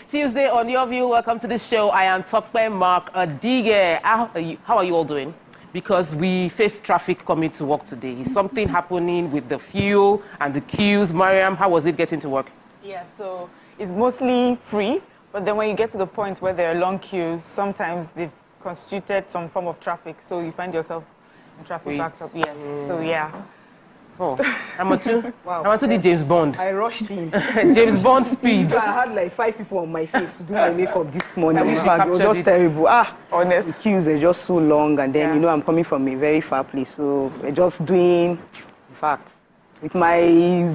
Tuesday on Your View. Welcome to the show. I am Tokpe Mark Adige. How are you all doing? Because we face traffic coming to work today. Is something happening with the fuel and the queues? Mariam, how was it getting to work? Yeah, so it's mostly free, but then when you get to the point where there are long queues, sometimes they've constituted some form of traffic, so you find yourself in traffic backed up. Yes, so yeah. Oh, Amatu? Wow. Amatu did James Bond. I rushed in. James Bond speed. I had like 5 people on my face to do my makeup this morning. I wish In we fact, it was captured just it. terrible. Honest. The queues are just so long, and then, Yeah. you know, I'm coming from a very far place, so we're just doing, in fact, with my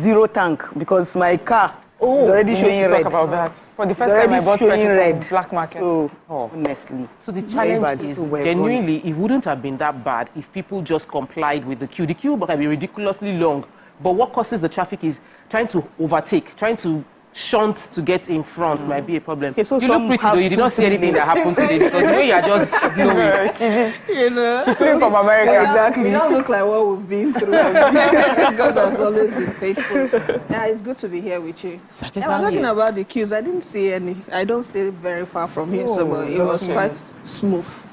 zero tank, because my car is already showing red. Talk about that. For the It's first time I already bought showing petrol red. from black market. So, Oh. honestly. So the Very bad. challenge is, So we're genuinely, it wouldn't have been that bad if people just complied with the queue. The queue might be ridiculously long, but what causes the traffic is trying to overtake, trying to shunt to get in front might be a problem. Okay, so you look some pretty have though. You did not see 2-3 anything lanes. that happened today because the way you are just glowing. You know, She's flew from America. Exactly. we don't look like what we've been through. God has always been faithful. Yeah, it's good to be here with you. Yeah, we're talking about the queues. I didn't see any. I don't stay very far from here, so but it was quite smooth.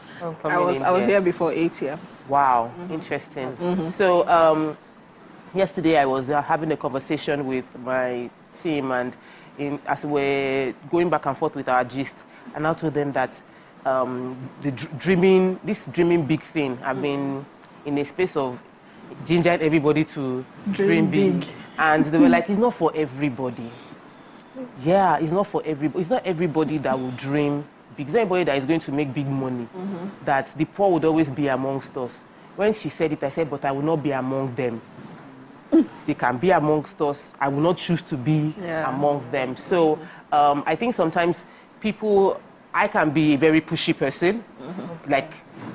I was here before 8 here. Wow, interesting. So yesterday I was having a conversation with my team, and as we're going back and forth with our gist, and I told them that this dreaming big thing, I've been in a space of gingering everybody to dream big. And they were like, it's not for everybody. Yeah, it's not for everybody. It's not everybody that will dream big. It's not everybody that is going to make big money. That the poor would always be amongst us. When she said it, I said, but I will not be among them. They can be amongst us. I will not choose to be among them. So I think sometimes I can be a very pushy person, like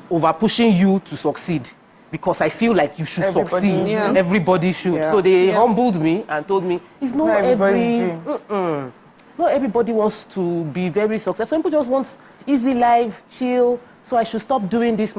over pushing you to succeed, because I feel like you should succeed. Yeah. Everybody should. Yeah. So they humbled me and told me, it's not everybody's dream. not everybody wants to be very successful. Some people just want easy life, chill. So I should stop doing this,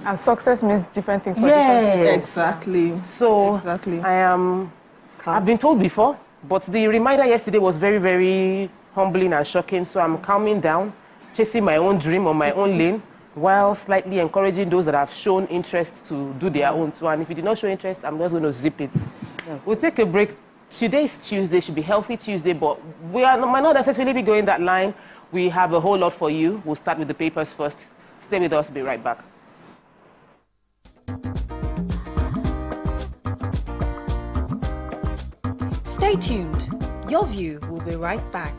And success means different things for different people. Exactly. So Exactly. I've been told before, but the reminder yesterday was very, very humbling and shocking. So I'm calming down, chasing my own dream on my own lane, while slightly encouraging those that have shown interest to do their own too. And if you did not show interest, I'm just going to zip it. Yes. We'll take a break. Today is Tuesday, should be Healthy Tuesday, but might not necessarily be going that line. We have a whole lot for you. We'll start with the papers first. Stay with us, be right back. Stay tuned. Your View will be right back.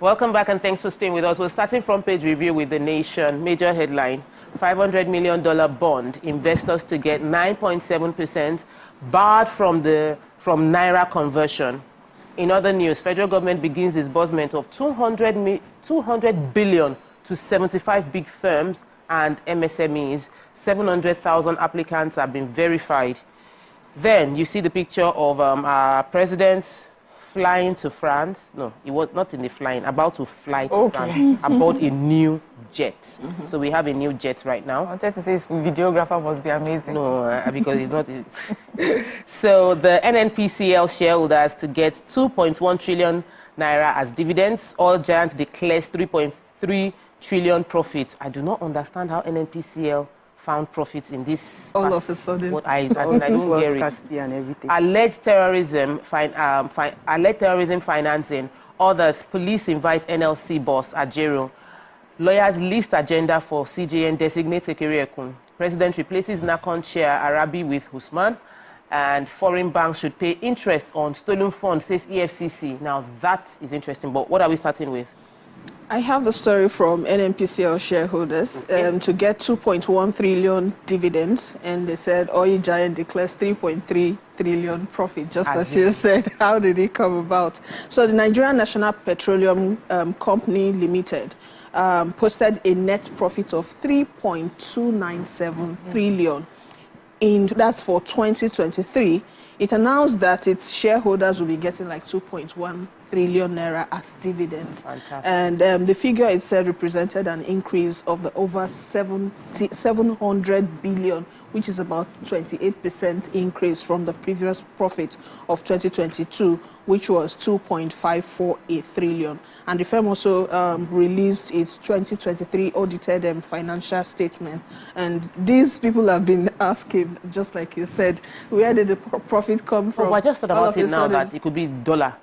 Welcome back and thanks for staying with us. We're starting front page review with The Nation. Major headline, $500 million bond. Investors to get 9.7% barred from Naira conversion. In other news, federal government begins disbursement of 200 billion to 75 big firms and MSMEs. 700,000 applicants have been verified. Then you see the picture of our president flying to France. No, he was not in the flying, about to fly to France, aboard a new jet. So we have a new jet right now. I wanted to say his videographer must be amazing. No, because it's not. So the NNPCL shareholders to get 2.1 trillion naira as dividends. All Giant declares 3.3 trillion profit. I do not understand how NNPCL found profits in this. All of a sudden. What I don't get it. And everything. Alleged terrorism, alleged terrorism financing. Others, police invite NLC boss Ajero. Lawyers list agenda for CJN designate Kekere Ekun. President replaces NACON chair Arabi with Usman. And foreign banks should pay interest on stolen funds, says EFCC. Now, that is interesting, but what are we starting with? I have a story from NNPCL shareholders to get 2.1 trillion dividends, and they said Oil Giant declares 3.3 trillion profit, just as you said. How did it come about? So the Nigerian National Petroleum Company Limited posted a net profit of 3.297 trillion. That's for 2023. It announced that its shareholders will be getting like 2.1 trillion naira as dividends. Fantastic. And the figure it said represented an increase of the over 700 billion, which is about 28% increase from the previous profit of 2022, which was 2.548 trillion. And the firm also released its 2023 audited financial statement. And these people have been asking, just like you said, where did the profit come from? Oh, I just thought about it now that it could be dollar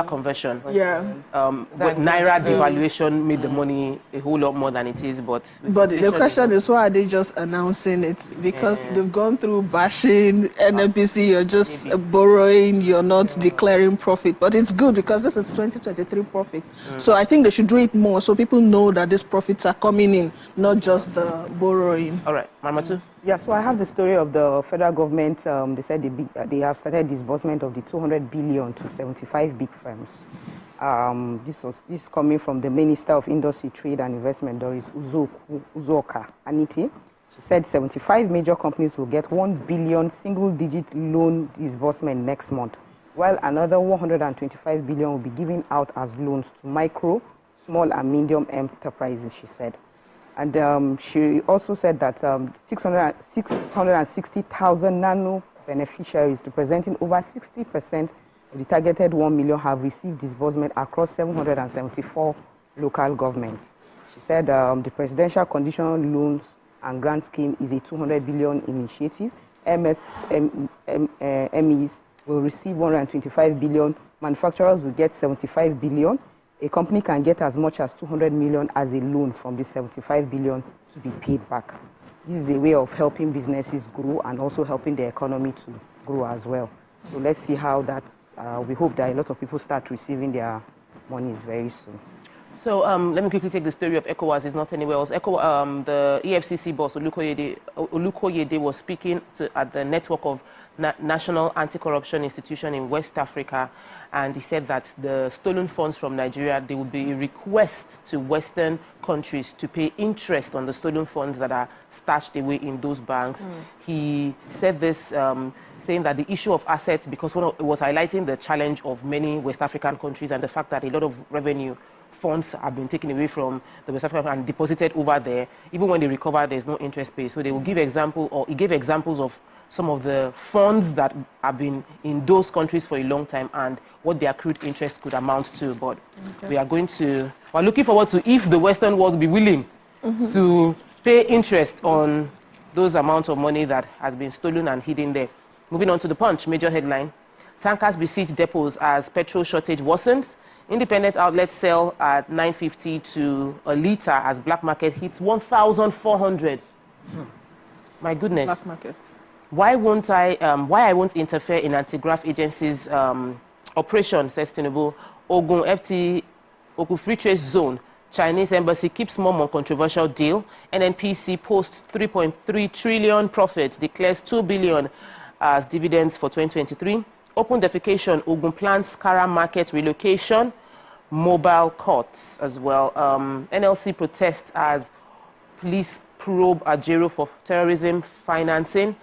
conversion. Yeah. With Naira devaluation made the money a whole lot more than it is, but the question is, why are they just announcing it? Because they've gone through bashing NNPC, you're just borrowing, you're not declaring profit. But it's good because this is 2023 profit. So I think they should do it more so people know that these profits are coming in, not just the borrowing. All right, Marmatu. Yeah, so I have the story of the federal government. They said they have started disbursement of the 200 billion to 75 big firms. This coming from the Minister of Industry, Trade and Investment, Doris Uzoka Aniti. She said 75 major companies will get 1 billion single-digit loan disbursement next month, while another 125 billion will be given out as loans to micro, small and medium enterprises, she said. And she also said that 660,000 nano beneficiaries, representing over 60% of the targeted 1 million, have received disbursement across 774 local governments. She said the Presidential Conditional Loans and Grant Scheme is a 200 billion initiative. MSMEs will receive 125 billion. Manufacturers will get 75 billion. A company can get as much as 200 million as a loan from the 75 billion to be paid back. This is a way of helping businesses grow and also helping the economy to grow as well. So let's see how that's, we hope that a lot of people start receiving their monies very soon. So let me quickly take the story of ECOWAS. It's not anywhere else. The EFCC boss, Olukoyede, was speaking at the network of National Anti-Corruption Institution in West Africa, and he said that the stolen funds from Nigeria, there will be a request to Western countries to pay interest on the stolen funds that are stashed away in those banks. He said this, saying that the issue of assets, because it was highlighting the challenge of many West African countries and the fact that a lot of revenue funds have been taken away from the West African and deposited over there. Even when they recover, there's no interest paid. So they will give example, or he gave examples of some of the funds that have been in those countries for a long time and what the accrued interest could amount to. But we're looking forward to if the Western world will be willing to pay interest on those amounts of money that has been stolen and hidden there. Moving on to the Punch, major headline. Tankers besiege depots as petrol shortage worsens. Independent outlets sell at 950 to a litre as black market hits 1,400. My goodness. Black market. Why I won't interfere in anti-graft agencies' operation, says Tinubu. Ogun FT, Ogun Free Trade Zone. Chinese embassy keeps mum on controversial deal. NNPC posts 3.3 trillion profit, declares 2 billion as dividends for 2023. Open defecation, Ogun plans Kara market relocation, mobile courts as well. NLC protests as police probe Ajero for terrorism financing.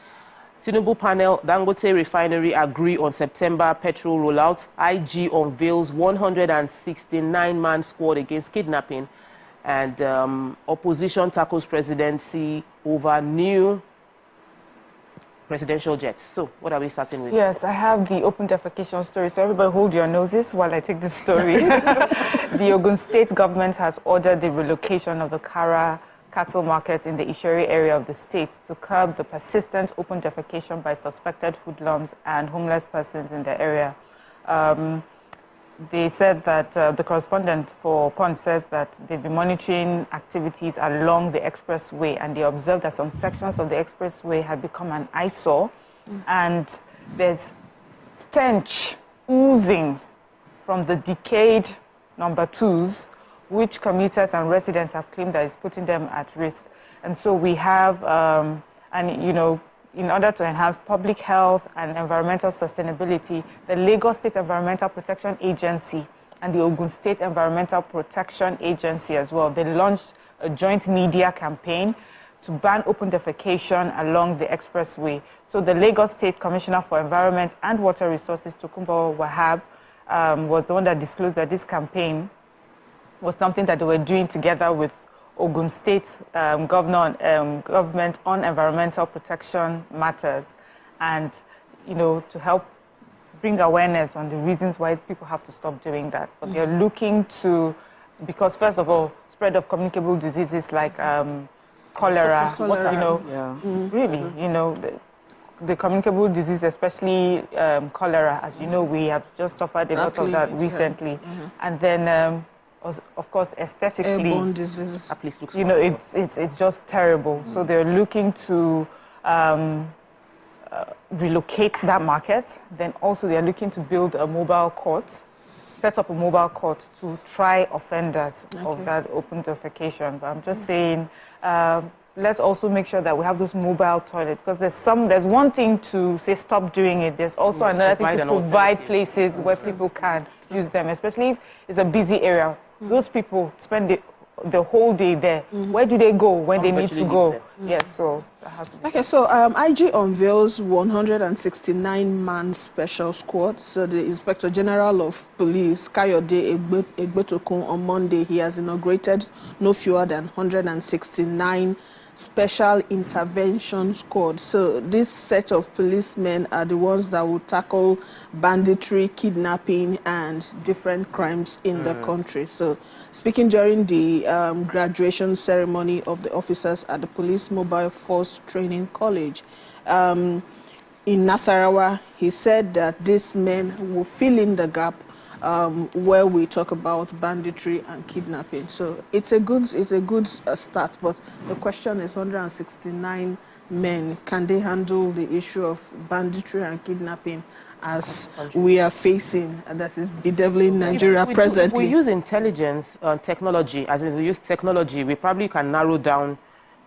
Tinubu panel, Dangote refinery agree on September petrol rollout. IG unveils 169-man squad against kidnapping. And opposition tackles presidency over new presidential jets. So what are we starting with? Yes, I have the open defecation story. So everybody hold your noses while I take this story. The Ogun State government has ordered the relocation of the Kara cattle market in the Isheri area of the state to curb the persistent open defecation by suspected hoodlums and homeless persons in the area. They said that the correspondent for Punch says that they've been monitoring activities along the expressway, and they observed that some sections of the expressway had become an eyesore, and there's stench oozing from the decayed number 2s, which commuters and residents have claimed that is putting them at risk. And so we have, in order to enhance public health and environmental sustainability, the Lagos State Environmental Protection Agency and the Ogun State Environmental Protection Agency as well, they launched a joint media campaign to ban open defecation along the expressway. So the Lagos State Commissioner for Environment and Water Resources, Tokunbo Wahab, was the one that disclosed that this campaign was something that they were doing together with Ogun State government on environmental protection matters, and to help bring awareness on the reasons why people have to stop doing that. But they're looking to, because first of all, spread of communicable diseases like cholera, the communicable disease, especially cholera, as you know, we have just suffered a lot of that recently, and then. Of course, aesthetically, airborne diseases. It's just terrible. So they're looking to relocate that market. Then also they're looking to build a mobile court, set up a mobile court to try offenders of that open defecation. But I'm just saying, let's also make sure that we have those mobile toilets, because there's one thing to say stop doing it. There's also another thing to provide places where people can use them, especially if it's a busy area. Those people spend the whole day there. Where do they go when they need to go? Yes, so that has to be. Okay, so IG unveils 169-man special squad. So the Inspector General of Police, Kayode Egbetokun, on Monday, he has inaugurated no fewer than 169 special intervention squad. So this set of policemen are the ones that will tackle banditry, kidnapping, and different crimes in the country. So speaking during the graduation ceremony of the officers at the Police Mobile Force Training College in Nasarawa, he said that these men will fill in the gap where we talk about banditry and kidnapping. So it's a good start, but the question is 169 men, can they handle the issue of banditry and kidnapping as we are facing, and that is bedeviling Nigeria presently? If we use intelligence technology, as in we use technology, we probably can narrow down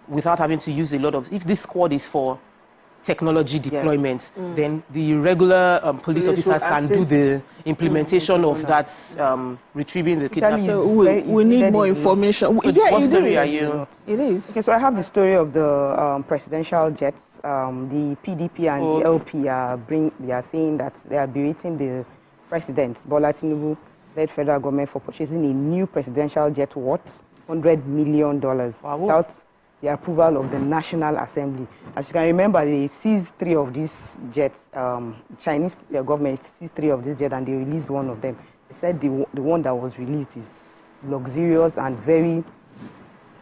without having to use a lot of, if this squad is for technology deployment, then the regular police officers can do the implementation of that, retrieving the kidnapping. So we need more information. So what story are you? It is. Okay, so I have the story of the presidential jets. The PDP and the LP are saying that they are berating the president, Bola Tinubu, led federal government, for purchasing a new presidential jet worth $100 million without the approval of the National Assembly. As you can remember, they seized 3 of these jets. Chinese government seized 3 of these jets, and they released one of them. They said the one that was released is luxurious and very,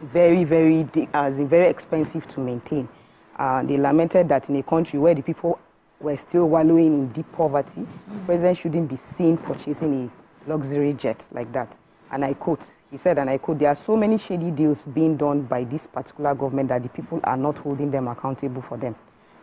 very, very expensive to maintain. They lamented that in a country where the people were still wallowing in deep poverty, the president shouldn't be seen purchasing a luxury jet like that. And I quote, he said, and I quote, there are so many shady deals being done by this particular government that the people are not holding them accountable for them.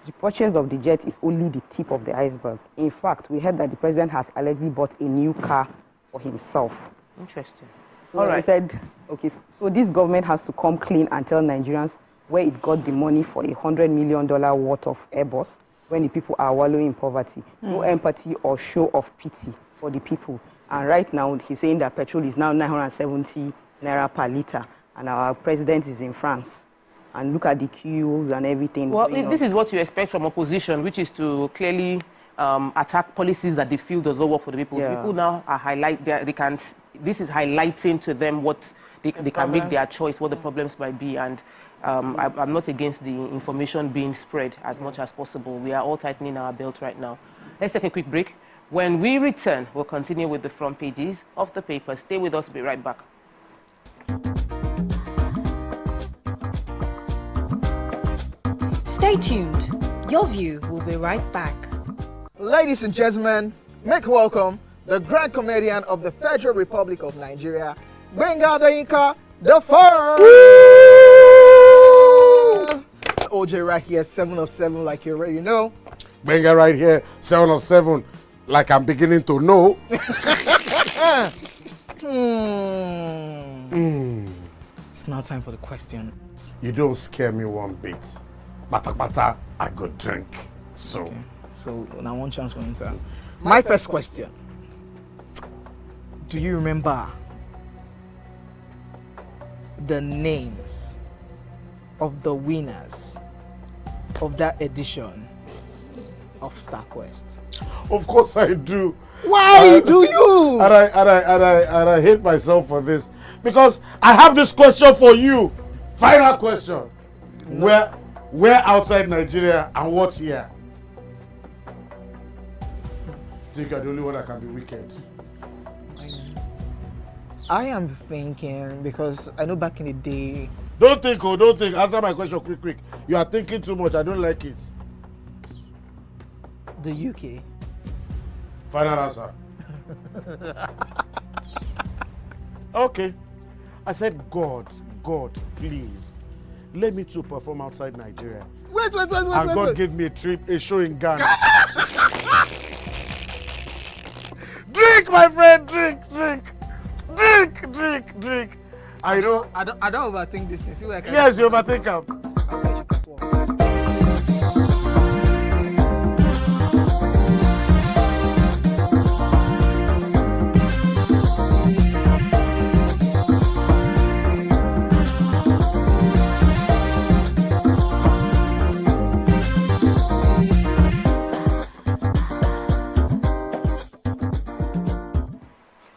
The purchase of the jet is only the tip of the iceberg. In fact, we heard that the president has allegedly bought a new car for himself. Interesting. So I said, okay, so this government has to come clean and tell Nigerians where it got the money for a $100 million worth of Airbus when the people are wallowing in poverty. No empathy or show of pity for the people. And right now, he's saying that petrol is now 970 naira per litre, and our president is in France. And look at the queues and everything. Well, this is what you expect from opposition, which is to clearly attack policies that they feel does not work for the people. The people now are this is highlighting to them what they can make their choice, what the problems might be. And I'm not against the information being spread as much as possible. We are all tightening our belt right now. Let's take a quick break. When we return, we'll continue with the front pages of the paper. Stay with us. We'll be right back. Stay tuned. Your view will be right back. Ladies and gentlemen, make welcome the grand comedian of the Federal Republic of Nigeria, Gbenga Adeyinka the First. OJ right here, 7 of 7, like you already know. Gbenga right here, 7 of 7, like I'm beginning to know. It's now time for the question. You don't scare me one bit. Bata, I go drink. So. Okay. So now one chance for inter. My first question. Do you remember the names of the winners of that edition of StarQuest? Of course I do. Why do you? And I hate myself for this. Because I have this question for you. Final question. No. Where outside Nigeria and what year? Think you're the only one that can be wicked. I am thinking, because I know back in the day. Don't think. Answer my question quick. You are thinking too much. I don't like it. The UK. Final answer. Okay. I said, God, please, let me to perform outside Nigeria. Wait. And God gave me a show in Ghana. Drink, my friend, drink. I don't overthink this thing. See where I can. Yes, you overthink them.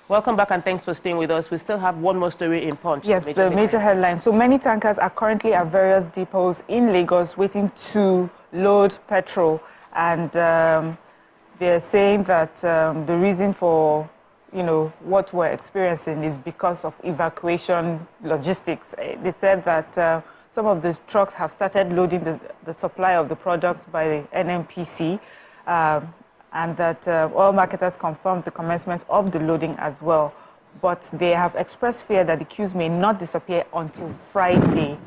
Welcome back and thanks for staying with us. We still have one more story in Punch. Yes, the major headline. So many tankers are currently at various depots in Lagos waiting to load petrol. And they're saying that the reason for, what we're experiencing is because of evacuation logistics. They said that some of the trucks have started loading the supply of the product by the NNPC. And that oil marketers confirmed the commencement of the loading as well. But they have expressed fear that the queues may not disappear until Friday.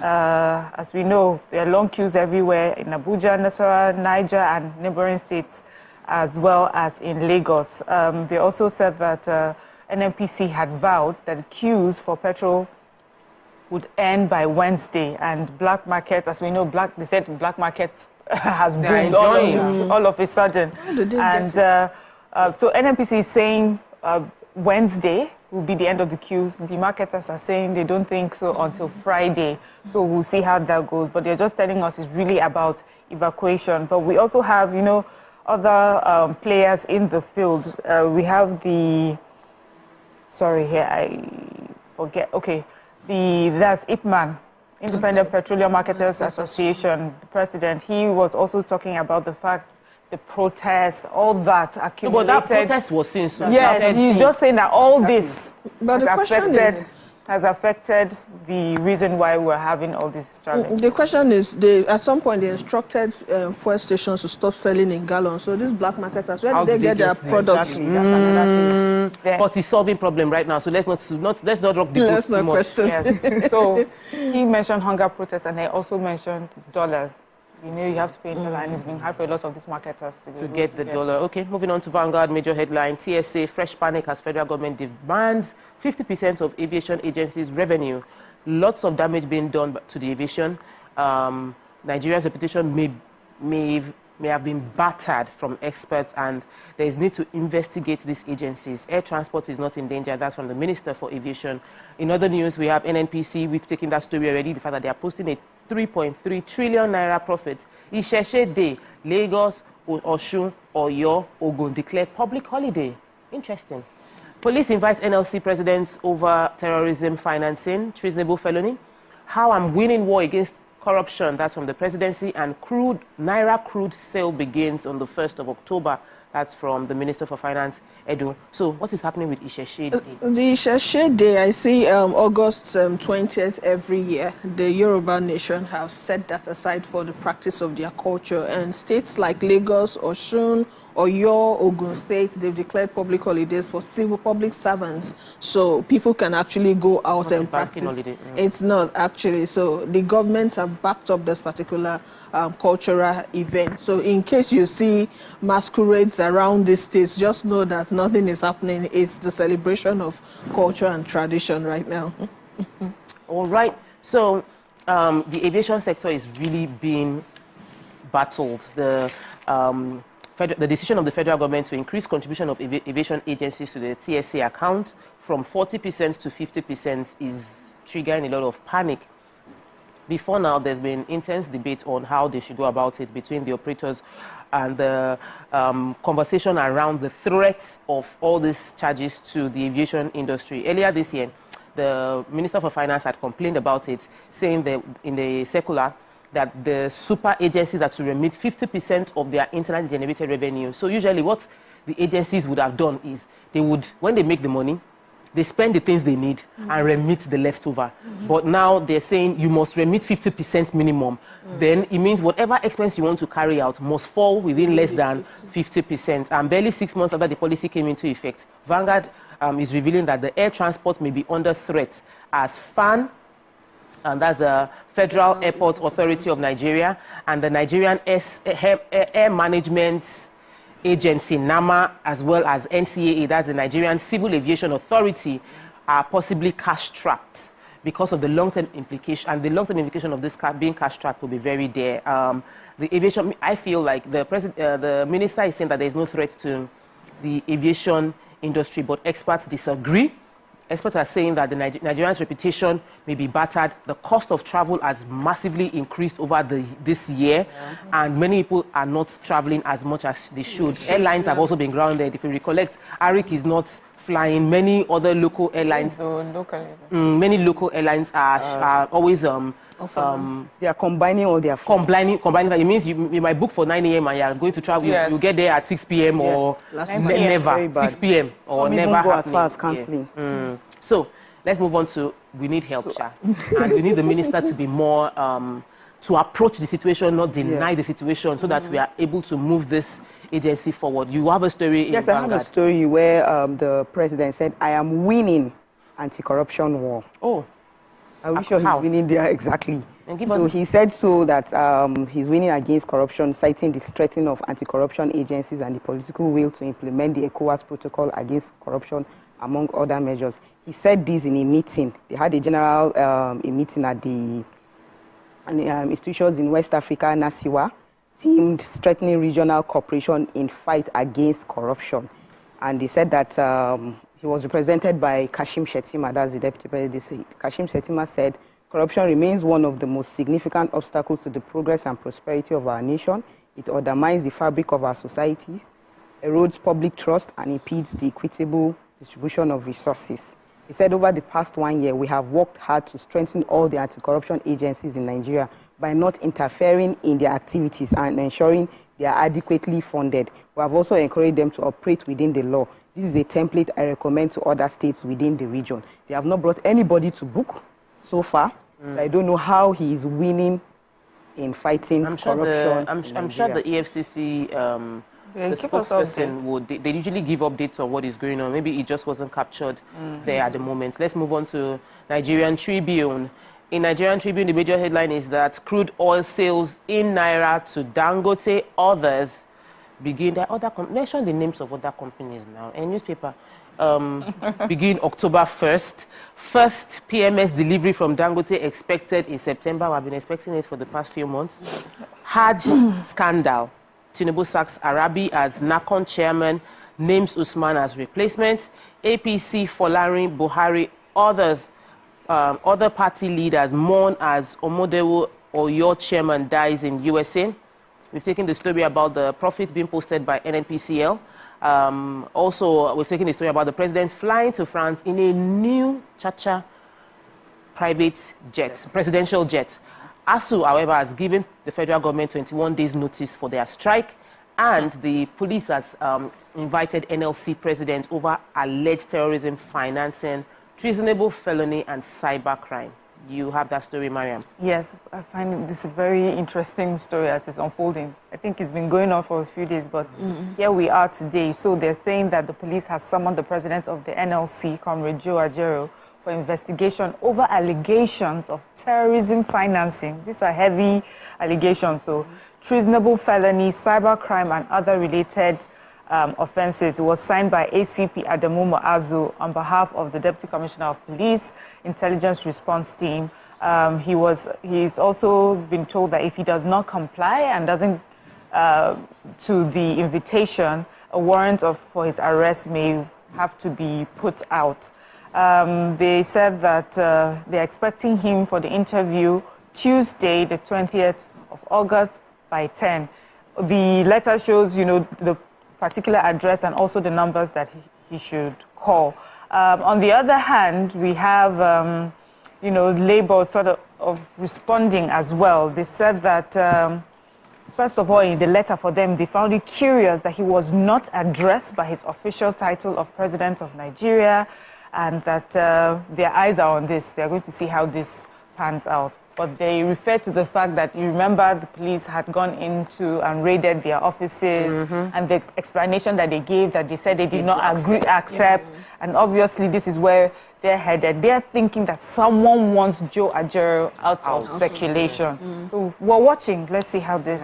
As we know, there are long queues everywhere in Abuja, Nasarawa, Niger, and neighboring states, as well as in Lagos. They also said that NNPC had vowed that the queues for petrol would end by Wednesday. And black markets, as we know, they said black markets has boomed all of a sudden. And so NNPC is saying Wednesday will be the end of the queues. The marketers are saying they don't think so until Friday. So we'll see how that goes. But they're just telling us it's really about evacuation. But we also have, other players in the field. We have that's Ipman, Independent Petroleum Marketers Association, the president. He was also talking about the fact the protests, all that accumulated. But that protest was since. Yes, he's just saying that all this has affected the reason why we're having all this challenge. The question is, at some point they instructed fuel stations to stop selling in gallons. So these black marketers, where did they get their products? Exactly. That's another thing. But he's solving problem right now. So let's not rock the boat too much. Yes. So he mentioned hunger protests, and he also mentioned dollar. You have to pay in dollar, and it's been hard for a lot of these marketers to get the dollar. Okay, moving on to Vanguard, major headline. TSA, fresh panic as federal government demands 50% of aviation agencies' revenue. Lots of damage being done to the aviation. Nigeria's reputation may have been battered from experts, and there is need to investigate these agencies. Air transport is not in danger. That's from the Minister for Aviation. In other news, we have NNPC. We've taken that story already, the fact that they are posting a 3.3 trillion naira profit. Isheshe Day, Lagos, Osun, Oyo, Ogun declare public holiday. Interesting. Police invites NLC presidents over terrorism financing, treasonable felony. How I'm winning war against corruption. That's from the presidency. And Naira crude sale begins on the 1st of October. That's from the Minister for Finance, Edu. So what is happening with Isheshe Day? The Isheshe Day, I see August 20th every year. The Yoruba nation have set that aside for the practice of their culture. And states like Lagos, Osun, Oyo, Ogun State, they've declared public holidays for civil public servants. So people can actually go out and practice. It's not actually. So the governments have backed up this particular cultural event. So in case you see masquerades around the states, just know that nothing is happening. It's the celebration of culture and tradition right now. All right. So the aviation sector is really being battled. The decision of the federal government to increase contribution of aviation agencies to the TSA account from 40% to 50% is triggering a lot of panic. Before now, there's been intense debate on how they should go about it between the operators and the conversation around the threat of all these charges to the aviation industry. Earlier this year, the Minister for Finance had complained about it, saying that in the circular that the super agencies are to remit 50% of their internally generated revenue. So usually what the agencies would have done is they would, when they make the money, they spend the things they need and remit the leftover. But now they're saying you must remit 50% minimum. Then it means whatever expense you want to carry out must fall within less than 50%. And barely 6 months after the policy came into effect, Vanguard is revealing that the air transport may be under threat as FAN, and that's the Federal Airport Authority of Nigeria, and the Nigerian Air Management Agency, NAMA, as well as NCAA, that's the Nigerian Civil Aviation Authority, are possibly cash-strapped because of the long-term implication, and the long-term implication of this being cash-strapped will be very there. The aviation, I feel like the minister is saying that there is no threat to the aviation industry, but experts disagree. Experts are saying that the Nigerians' reputation may be battered. The cost of travel has massively increased over this year, and many people are not traveling as much as they should. Airlines have also been grounded. If you recollect, Arik is not flying. Many other local airlines, many local airlines are always they are combining all their combining. It means you might book for 9 a.m. and you are going to travel. You get there at 6 p.m. or never 6 p.m. or never go as far as cancelling. So let's move on to we need help, Sha. And we need the minister to be more to approach the situation, not deny the situation, so that we are able to move this agency forward. You have a story in Vanguard. I have a story where the president said, "I am winning anti-corruption war." Oh. Are we sure he's winning there? Exactly. So he said so that he's winning against corruption, citing the strengthening of anti-corruption agencies and the political will to implement the ECOWAS protocol against corruption, among other measures. He said this in a meeting. They had a general a meeting at the institutions in West Africa, Nasiwa, themed strengthening regional cooperation in fight against corruption. And they said that he was represented by Kashim Shettima, that's the deputy president. Kashim Shettima said, corruption remains one of the most significant obstacles to the progress and prosperity of our nation. It undermines the fabric of our society, erodes public trust, and impedes the equitable distribution of resources. He said, over the past 1 year, we have worked hard to strengthen all the anti-corruption agencies in Nigeria by not interfering in their activities and ensuring they are adequately funded. We have also encouraged them to operate within the law. This is a template I recommend to other states within the region. They have not brought anybody to book so far. So I don't know how he is winning in fighting corruption. I'm sure the EFCC, the spokesperson would. They usually give updates on what is going on. Maybe it just wasn't captured there at the moment. Let's move on to Nigerian Tribune. In Nigerian Tribune, the major headline is that crude oil sales in Naira to Dangote, others begin. Mention the names of other companies now. A newspaper begin October 1st. First PMS delivery from Dangote expected in September. I've been expecting it for the past few months. Hajj scandal. Tinubu sacks Arabi as NACON chairman, names Usman as replacement. APC Folarin Buhari, others, other party leaders mourn as Omodewo Oyo chairman dies in USA. We've taken the story about the profits being posted by NNPCL. Also, we've taken the story about the president flying to France in a new Chacha private jets, presidential jets. ASUU, however, has given the federal government 21 days notice for their strike, and the police has invited NLC president over alleged terrorism, financing, treasonable felony, and cybercrime. You have that story, Mariam. Yes, I find this a very interesting story as it's unfolding. I think it's been going on for a few days, but here we are today. So they're saying that the police has summoned the president of the NLC, Comrade Joe Ajero, for investigation over allegations of terrorism financing. These are heavy allegations, so treasonable felony, cybercrime, and other related offenses. It was signed by ACP Adamu Muazu on behalf of the Deputy Commissioner of Police, Intelligence Response Team. He's also been told that if he does not comply and doesn't to the invitation, a warrant for his arrest may have to be put out. They said that they're expecting him for the interview Tuesday, the 20th of August by 10. The letter shows, the particular address and also the numbers that he should call. On the other hand, we have, Labour sort of responding as well. They said that, first of all, in the letter for them, they found it curious that he was not addressed by his official title of President of Nigeria, and that their eyes are on this. They're going to see how this pans out. But they refer to the fact that, you remember, the police had gone into and raided their offices, and the explanation that they gave, that they said they did not accept. And obviously, this is where they're headed. They're thinking that someone wants Joe Ajero out of circulation. So we're watching. Let's see how this,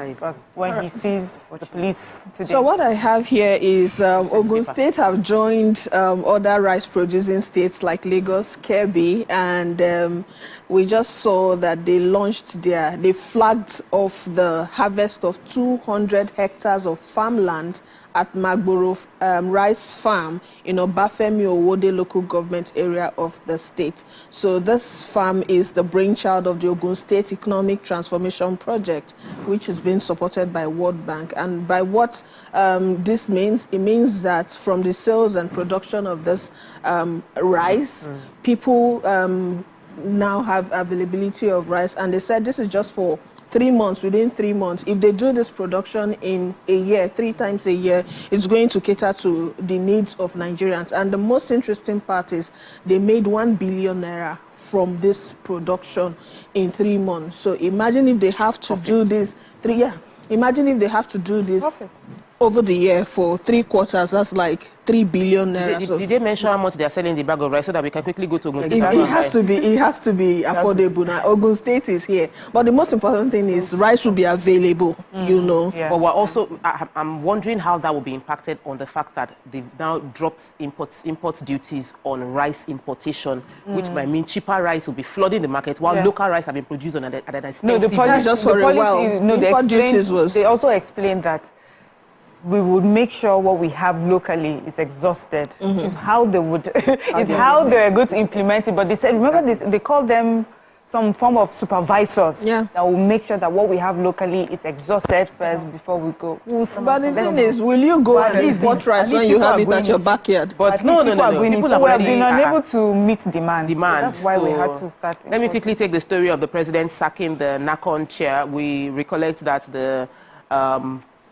when he sees the police today. So what I have here is Ogun State have joined other rice-producing states like Lagos, Kebbi, and we just saw that they flagged off the harvest of 200 hectares of farmland at Magboro Rice Farm in Obafemi Owode local government area of the state. So this farm is the brainchild of the Ogun State Economic Transformation Project, which is being supported by World Bank. And by what this means, it means that from the sales and production of this rice, people now have availability of rice. And they said this is just for 3 months, within 3 months. If they do this production in a year, 3 times a year, it's going to cater to the needs of Nigerians. And the most interesting part is they made 1 billion naira from this production in 3 months. So imagine if they have to do this imagine if they have to do this over the year for 3 quarters. That's like 3 billion naira. Did they mention how much they are selling the bag of rice so that we can quickly go to Ogun State? It has to be affordable. Now Ogun State is here, but the most important thing is rice will be available. Yeah. But we're also, I'm wondering how that will be impacted on the fact that they've now dropped import duties on rice importation, which might mean cheaper rice will be flooding the market while local rice have been produced at an expensive. No, the policy, just for a while. They also explained that we would make sure what we have locally is exhausted. Is how they would, is how they're going to implement it. But they said, remember this, they call them some form of supervisors that will make sure that what we have locally is exhausted first before we go. But the thing is, will you go and import rice when you have it at your backyard? But no. People have been unable to meet demand. That's why we had to start. Let me quickly take the story of the president sacking the NACON chair. We recollect that the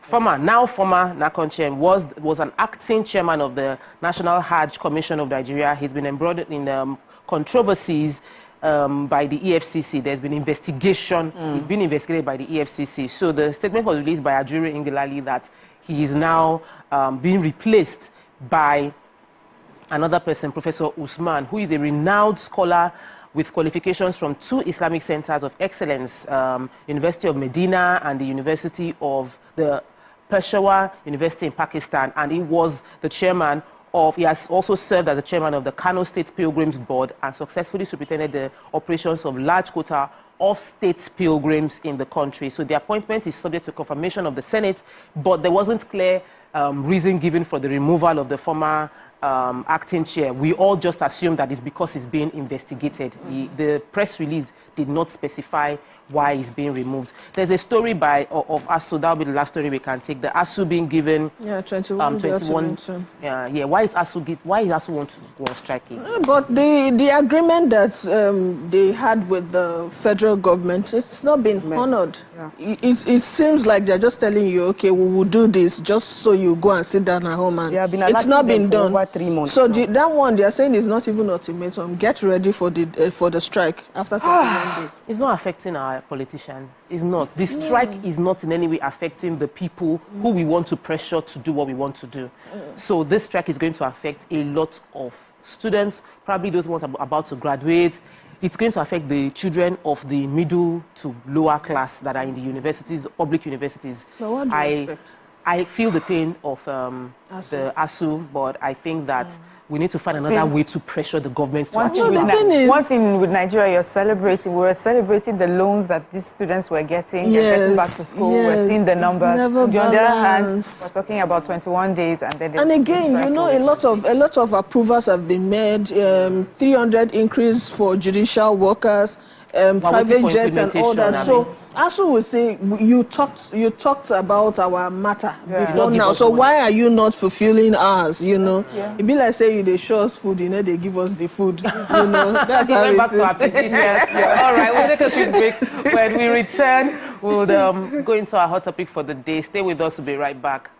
former NACON chair was an acting chairman of the National Hajj Commission of Nigeria. He's been embroiled in controversies by the EFCC. There's been investigation. He's been investigated by the EFCC. So the statement was released by Ajuri Ingilali that he is now being replaced by another person, Professor Usman, who is a renowned scholar with qualifications from 2 Islamic centers of excellence, University of Medina and the University of the Peshawar University in Pakistan. And he was the chairman he has also served as the chairman of the Kano State Pilgrims Board and successfully superintended the operations of large quota of state pilgrims in the country. So the appointment is subject to confirmation of the Senate, but there wasn't clear reason given for the removal of the former acting chair. We all just assume that it's because it's being investigated. The press release did not specify why it's being removed. There's a story of ASUU. That'll be the last story we can take. The ASUU being given 21. Yeah. Why is ASUU want to go on striking? But the agreement that they had with the federal government, it's not been honored. Yeah. It seems like they're just telling you, okay, we will do this just so you go and sit down at home, and it's not been done. Over 3 months so that one, they're saying is not even ultimatum. Get ready for the strike after 21 days. It's not affecting our politicians. It's not. The strike is not in any way affecting the people who we want to pressure to do what we want to do. So this strike is going to affect a lot of students, probably those who are about to graduate. It's going to affect the children of the middle to lower class that are in the universities, public universities. So what do you expect? I feel the pain of the ASUU, but I think that we need to find another way to pressure the government to actually... One thing with Nigeria, we were celebrating the loans that these students were getting and getting back to school. We're seeing the numbers. On the other hand, we're talking about 21 days and then... And again, you know, a lot of approvals have been made, 300 increase for judicial workers, private jets and all that. So ASUU will say, you talked about our matter before now, so why are you not fulfilling ours, you know? It be like say they show us food, you know, they give us the food, you know. That's how it is. All right, we'll take a quick break. When we return, we'll go into our hot topic for the day. Stay with us, we'll be right back.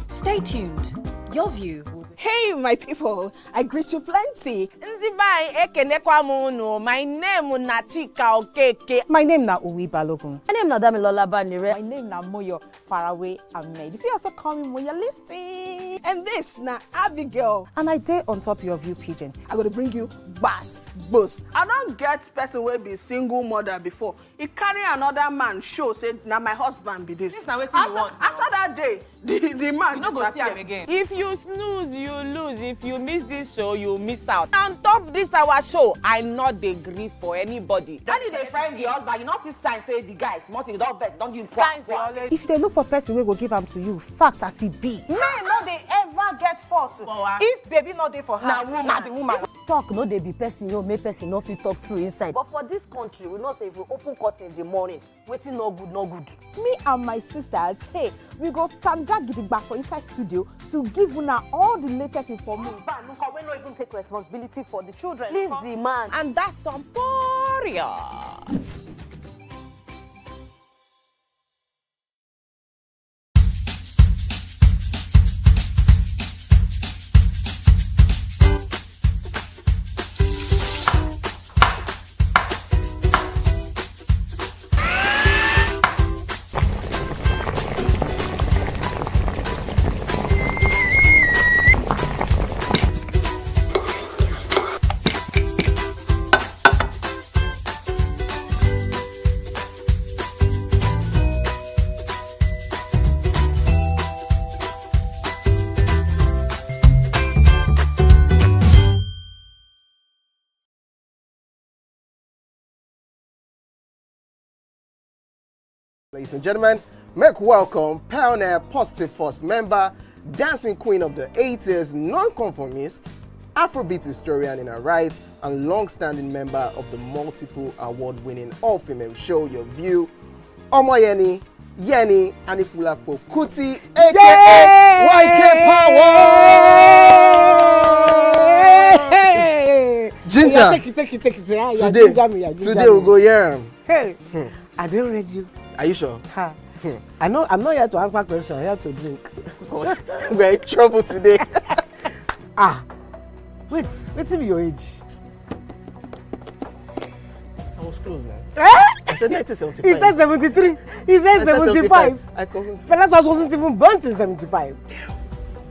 Stay tuned. Your view will be... Hey, my people, I greet you plenty. My name is Nachika Okeke. My name na Uwi Balogun. My name is Damilola Banire. My name na Moyo Faraway Ahmed. If you also call me Moyo, listen. And this na Abigail. And I dare on top your view pigeon. I'm going to bring you bass, boost. I don't get person will be single mother before. He carry another man show, say, now my husband be this. This na wetin you want. After that day, the man you no go see him again. If you snooze, you lose. If you miss this show, you miss out. On top this our show, I not dey gree for anybody. When you dey friend the husband, you not see sign say the guy smart, you don't vex, don't give signs. If they look for person we go give them to you, fact as he be. Men no dey ever get fault. If baby not there for her, na the woman. Talk no dey be person, you make person no fit talk true inside. But for this country, we know say if we open court in the morning, waiting no good, no good. Me and my sisters, hey, we go tanda gidigba for inside studio to give una all the latest information. We no even take responsibility for the children. Leave the man. And that's some poria. Ladies and gentlemen, make welcome pioneer Positive Force member, dancing queen of the 80s, non-conformist, Afrobeat historian in her right, and long-standing member of the multiple award-winning all-female show Your View, Omoyeni Yeni Anikulapo Kuti, aka YK Power! Ginger, today we'll go here. Hey, I didn't read you. Are you sure? I know I'm not here to answer questions, I'm here to drink. We're in trouble today. Wait till your age. I was close now. I said 1975. He said 73. He said 75. Fellas wasn't even born in 75.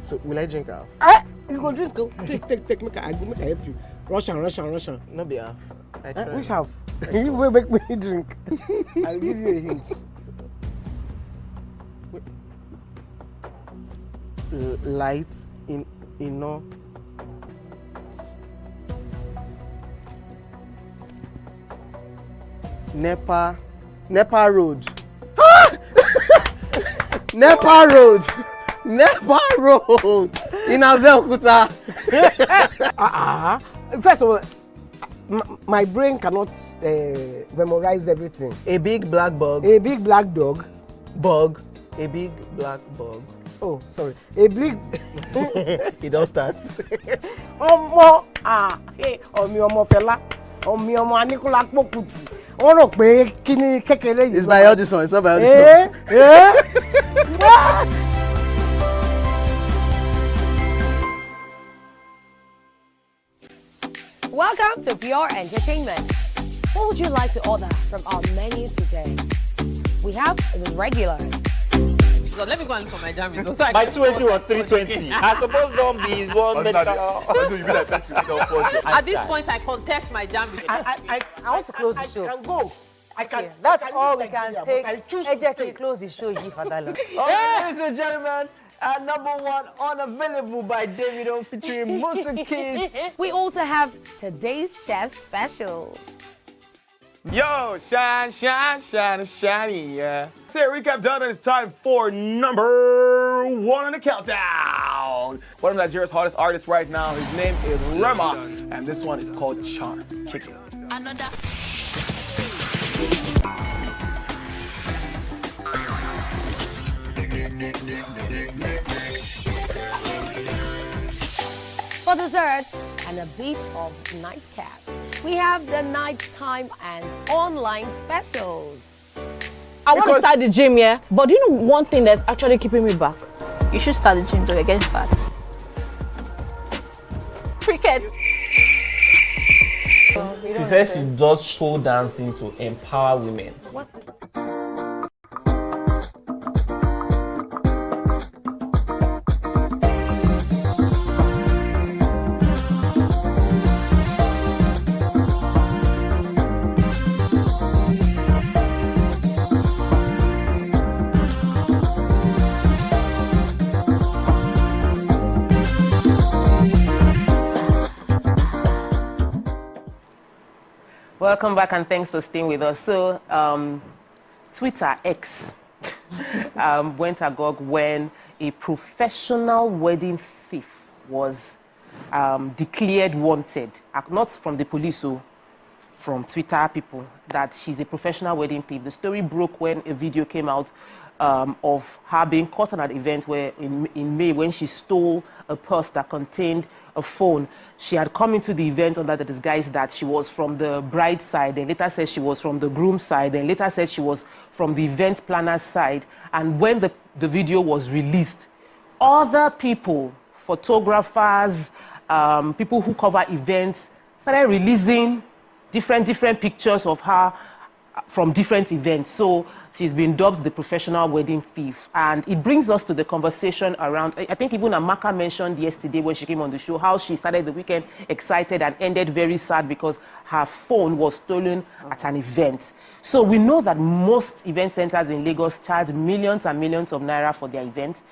So will I drink half? You go drink. Take. Make I help you. Russian. No be half. Which half? You will make me drink. I'll give you a hint. Lights in no. Nepa Road. Nepa Road in Abeokuta. First of all, my brain cannot memorize everything. A big black bug. A big black dog. Bug. A big black bug. Oh, sorry. A big. It don't start. Ọmọ Fẹlá. Ọmọ Aníkúlá Pókùtì. Wọ́n rò pé kí ni kékeré yìí. It's by Audison. It's not by Audison. Welcome to Pure Entertainment. What would you like to order from our menu today? We have the regulars. So let me go and look for my jam results. So my 280 was 320. I suppose don't be one medical. At this point, I contest my jam results. I want to close the show. I can go. I can. That's all we can take. I choose to close the show here for that long. Ladies and gentlemen, number one unavailable by Davido featuring Musa Keys. We also have today's chef special. Yo, shine, shiny, yeah. Say recap done, and it's time for number one on the countdown. One of Nigeria's hottest artists right now, his name is Rema, and this one is called Charm. Check it out. Another. For dessert and a bit of nightcap, we have the nighttime and online specials. I want to start the gym, yeah? But do you know one thing that's actually keeping me back? You should start the gym, though. You're getting fat. Cricket. She says she does show dancing to empower women. Welcome back and thanks for staying with us. So, Twitter X went agog when a professional wedding thief was declared wanted, not from the police, so from Twitter people, that she's a professional wedding thief. The story broke when a video came out of her being caught at an event where in May when she stole a purse that contained a phone. She had come into the event under the disguise that she was from the bride's side, then later said she was from the groom's side, then later said she was from the event planner's side. And when the video was released, other people, photographers, people who cover events, started releasing different pictures of her from different events. So she's been dubbed the professional wedding thief. And it brings us to the conversation around, I think even Amaka mentioned yesterday when she came on the show, how she started the weekend excited and ended very sad because her phone was stolen at an event. So we know that most event centers in Lagos charge millions and millions of naira for their events.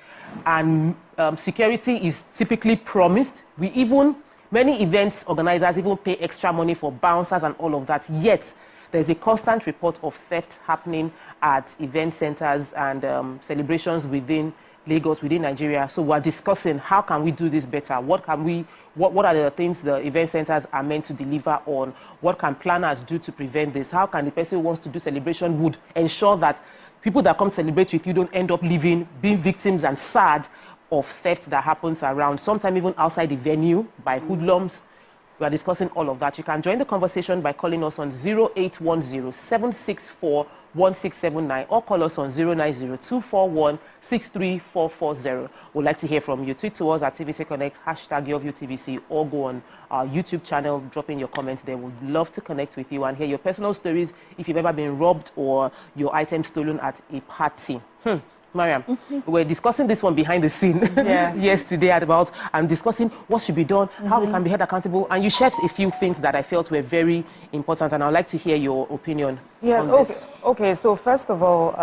And security is typically promised. Many events organizers even pay extra money for bouncers and all of that. Yet, there's a constant report of theft happening at event centers and celebrations within Lagos, within Nigeria. So we're discussing how can we do this better? What are the things the event centers are meant to deliver on? What can planners do to prevent this? How can the person who wants to do celebration would ensure that people that come celebrate with you don't end up being victims and sad of theft that happens around, sometimes even outside the venue by hoodlums? We are discussing all of that. You can join the conversation by calling us on 0810-764-1679 or call us on 090-241-63440. We'd like to hear from you. Tweet to us at TVC Connect, #YourViewTVC, or go on our YouTube channel, drop in your comments there. We'd love to connect with you and hear your personal stories if you've ever been robbed or your item stolen at a party. Mariam, we were discussing this one behind the scene yesterday about discussing what should be done, how we can be held accountable, and you shared a few things that I felt were very important, and I'd like to hear your opinion on this. Okay, so first of all,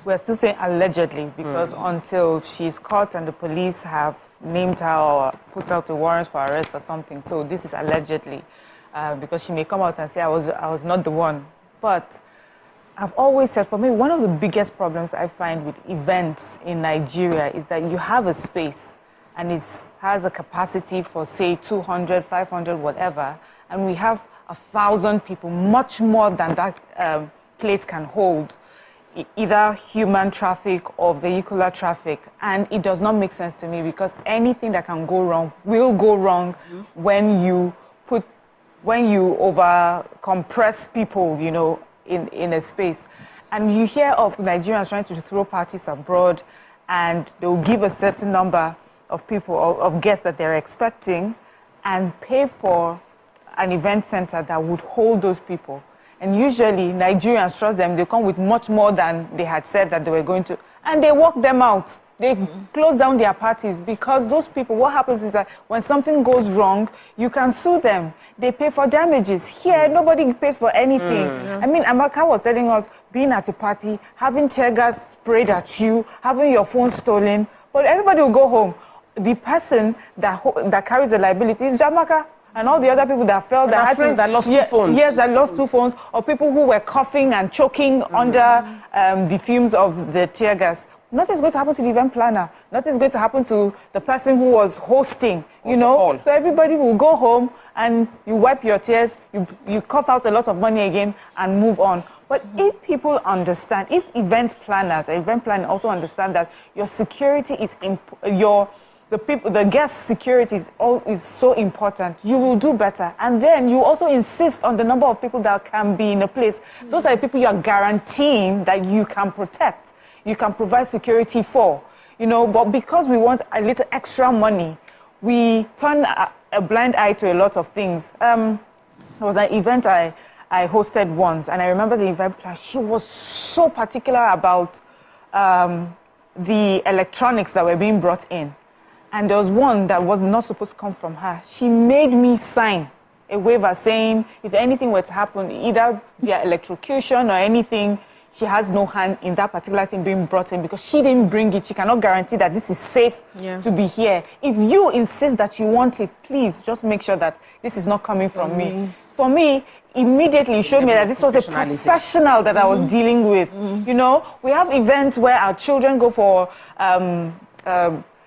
we're still saying allegedly because until she's caught and the police have named her or put out a warrant for arrest or something, so this is allegedly because she may come out and say I was not the one, but I've always said, for me, one of the biggest problems I find with events in Nigeria is that you have a space and has a capacity for, say, 200, 500, whatever, and we have 1,000 people, much more than that place can hold, either human traffic or vehicular traffic. And it does not make sense to me, because anything that can go wrong will go wrong when you over compress people, you know, in a space. And you hear of Nigerians trying to throw parties abroad, and they'll give a certain number of people, of guests that they're expecting, and pay for an event center that would hold those people. And usually Nigerians trust them. They come with much more than they had said that they were going to, and they walk them out. They close down their parties, because those people, what happens is that when something goes wrong, you can sue them. They pay for damages. Here, nobody pays for anything. I mean, Amaka was telling us, being at a party, having tear gas sprayed at you, having your phone stolen, but everybody will go home. The person that carries the liability is Jamaica, and all the other people that fell, that lost 2 phones. Yes, that lost 2 phones, or people who were coughing and choking under the fumes of the tear gas. Nothing's going to happen to the event planner. Nothing's going to happen to the person who was hosting, you know. So everybody will go home, and you wipe your tears, you cough out a lot of money again, and move on. But if people understand, if event planners also understand that your security is the guest security is so important, you will do better. And then you also insist on the number of people that can be in a place. Those are the people you are guaranteeing that you can protect, you can provide security for, you know. But because we want a little extra money, we turn a blind eye to a lot of things. There was an event I hosted once, and I remember the event planner, she was so particular about the electronics that were being brought in. And there was one that was not supposed to come from her. She made me sign a waiver saying if anything were to happen, either via electrocution or anything, she has no hand in that particular thing being brought in, because she didn't bring it. She cannot guarantee that this is safe to be here. If you insist that you want it, please just make sure that this is not coming from me. For me, immediately showed me that this was a professional that I was dealing with. You know, we have events where our children go for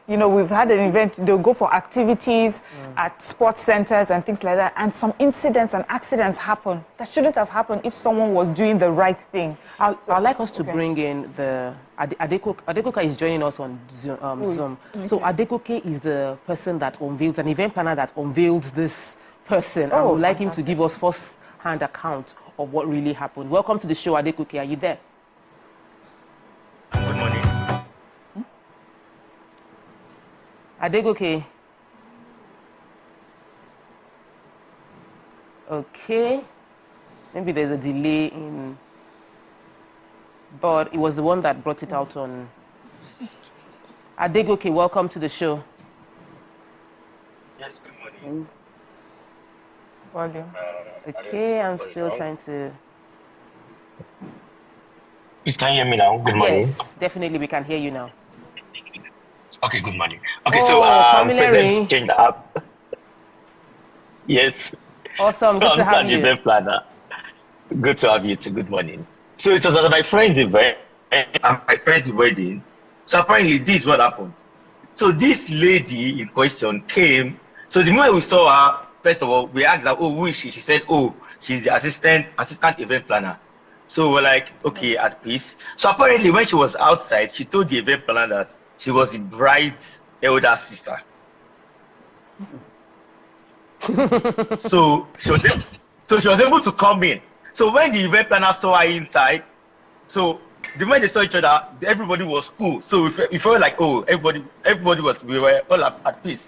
you know, we've had an event, they'll go for activities at sports centers and things like that, and some incidents and accidents happen that shouldn't have happened if someone was doing the right thing. I'd like us to bring in the Adekoka is joining us on Zoom. So Adekoke is the person that unveiled, an event planner that unveiled this person. I would like him to give us first-hand account of what really happened. Welcome to the show, Adekoke. Are you there? Good morning. Adegoke. Okay. Maybe there's a delay in... But it was the one that brought it out on... Adegoke, welcome to the show. Yes, good morning. Volume. Okay, I'm still trying to... Can you hear me now? Good morning. Yes, definitely we can hear you now. Okay, good morning. Okay, so first let's change the app. Yes. Awesome, good to have you. Event planner. Good to have you too. Good morning. So it was at my friend's event and my friend's wedding. So apparently this is what happened. So this lady in question came. So the moment we saw her, first of all, we asked her, oh, who is she? She said, oh, she's the assistant event planner. So we're like, okay, at peace. So apparently when she was outside, she told the event planner that she was the bride's elder sister. so she was able to come in. So when the event planner saw her inside, so the moment they saw each other, everybody was cool. So we felt like, oh, we were all at peace.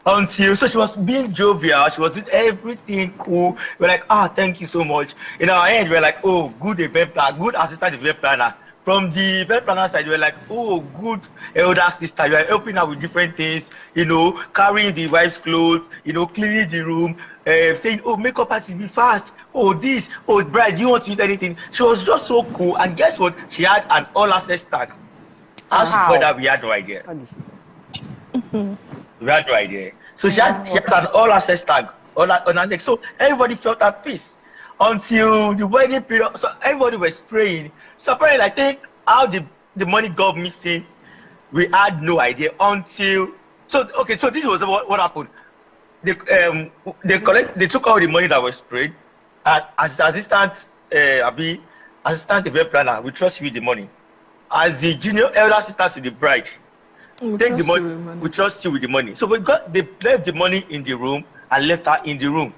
Until, so she was being jovial, she was doing everything cool. We're like, thank you so much. In our end, we're like, oh, good event planner, good assistant event planner. From the event planner side, we were like, oh, good elder sister, you are helping out with different things, you know, carrying the wife's clothes, you know, cleaning the room, saying, oh, makeup artist, be fast, oh, this, oh, bride, do you want to use anything? She was just so cool, and guess what? She had an all-access tag. How she got that, we had no idea. We had no idea. So she has an all-access tag on her neck, so everybody felt at peace. Until the wedding period, so everybody was praying. So apparently, I think how the money got missing, we had no idea until So okay, so this was what happened. They took all the money that was sprayed, and as assistant event planner, we trust you with the money. As the junior elder assistant to the bride, take the money. We trust you with the money. So they left the money in the room and left her in the room.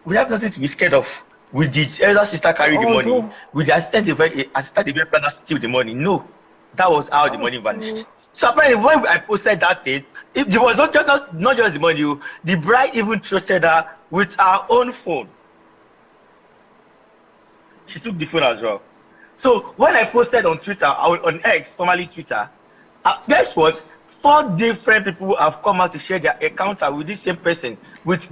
We have nothing to be scared of. With the elder sister carry the money, no. With the assistant event planner steal the money. No, that was how the money vanished. So apparently, when I posted that thing, it was not just the money. The bride even trusted her with her own phone. She took the phone as well. So when I posted on Twitter, on X, formerly Twitter, guess what? 4 different people have come out to share their encounter with this same person with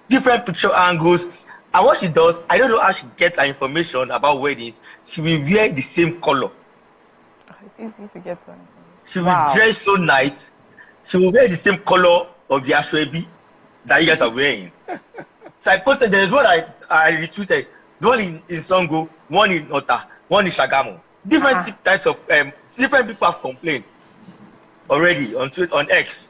different picture angles. And what she does, I don't know how she gets her information about weddings. She will wear the same color. It's easy to get one. She will dress so nice. She will wear the same color of the ashwebi that you guys are wearing. So I posted, there's one I retweeted. The one in Songo, one in Ota, one in Shagamu. Different types of, different people have complained already on Twitter, on X,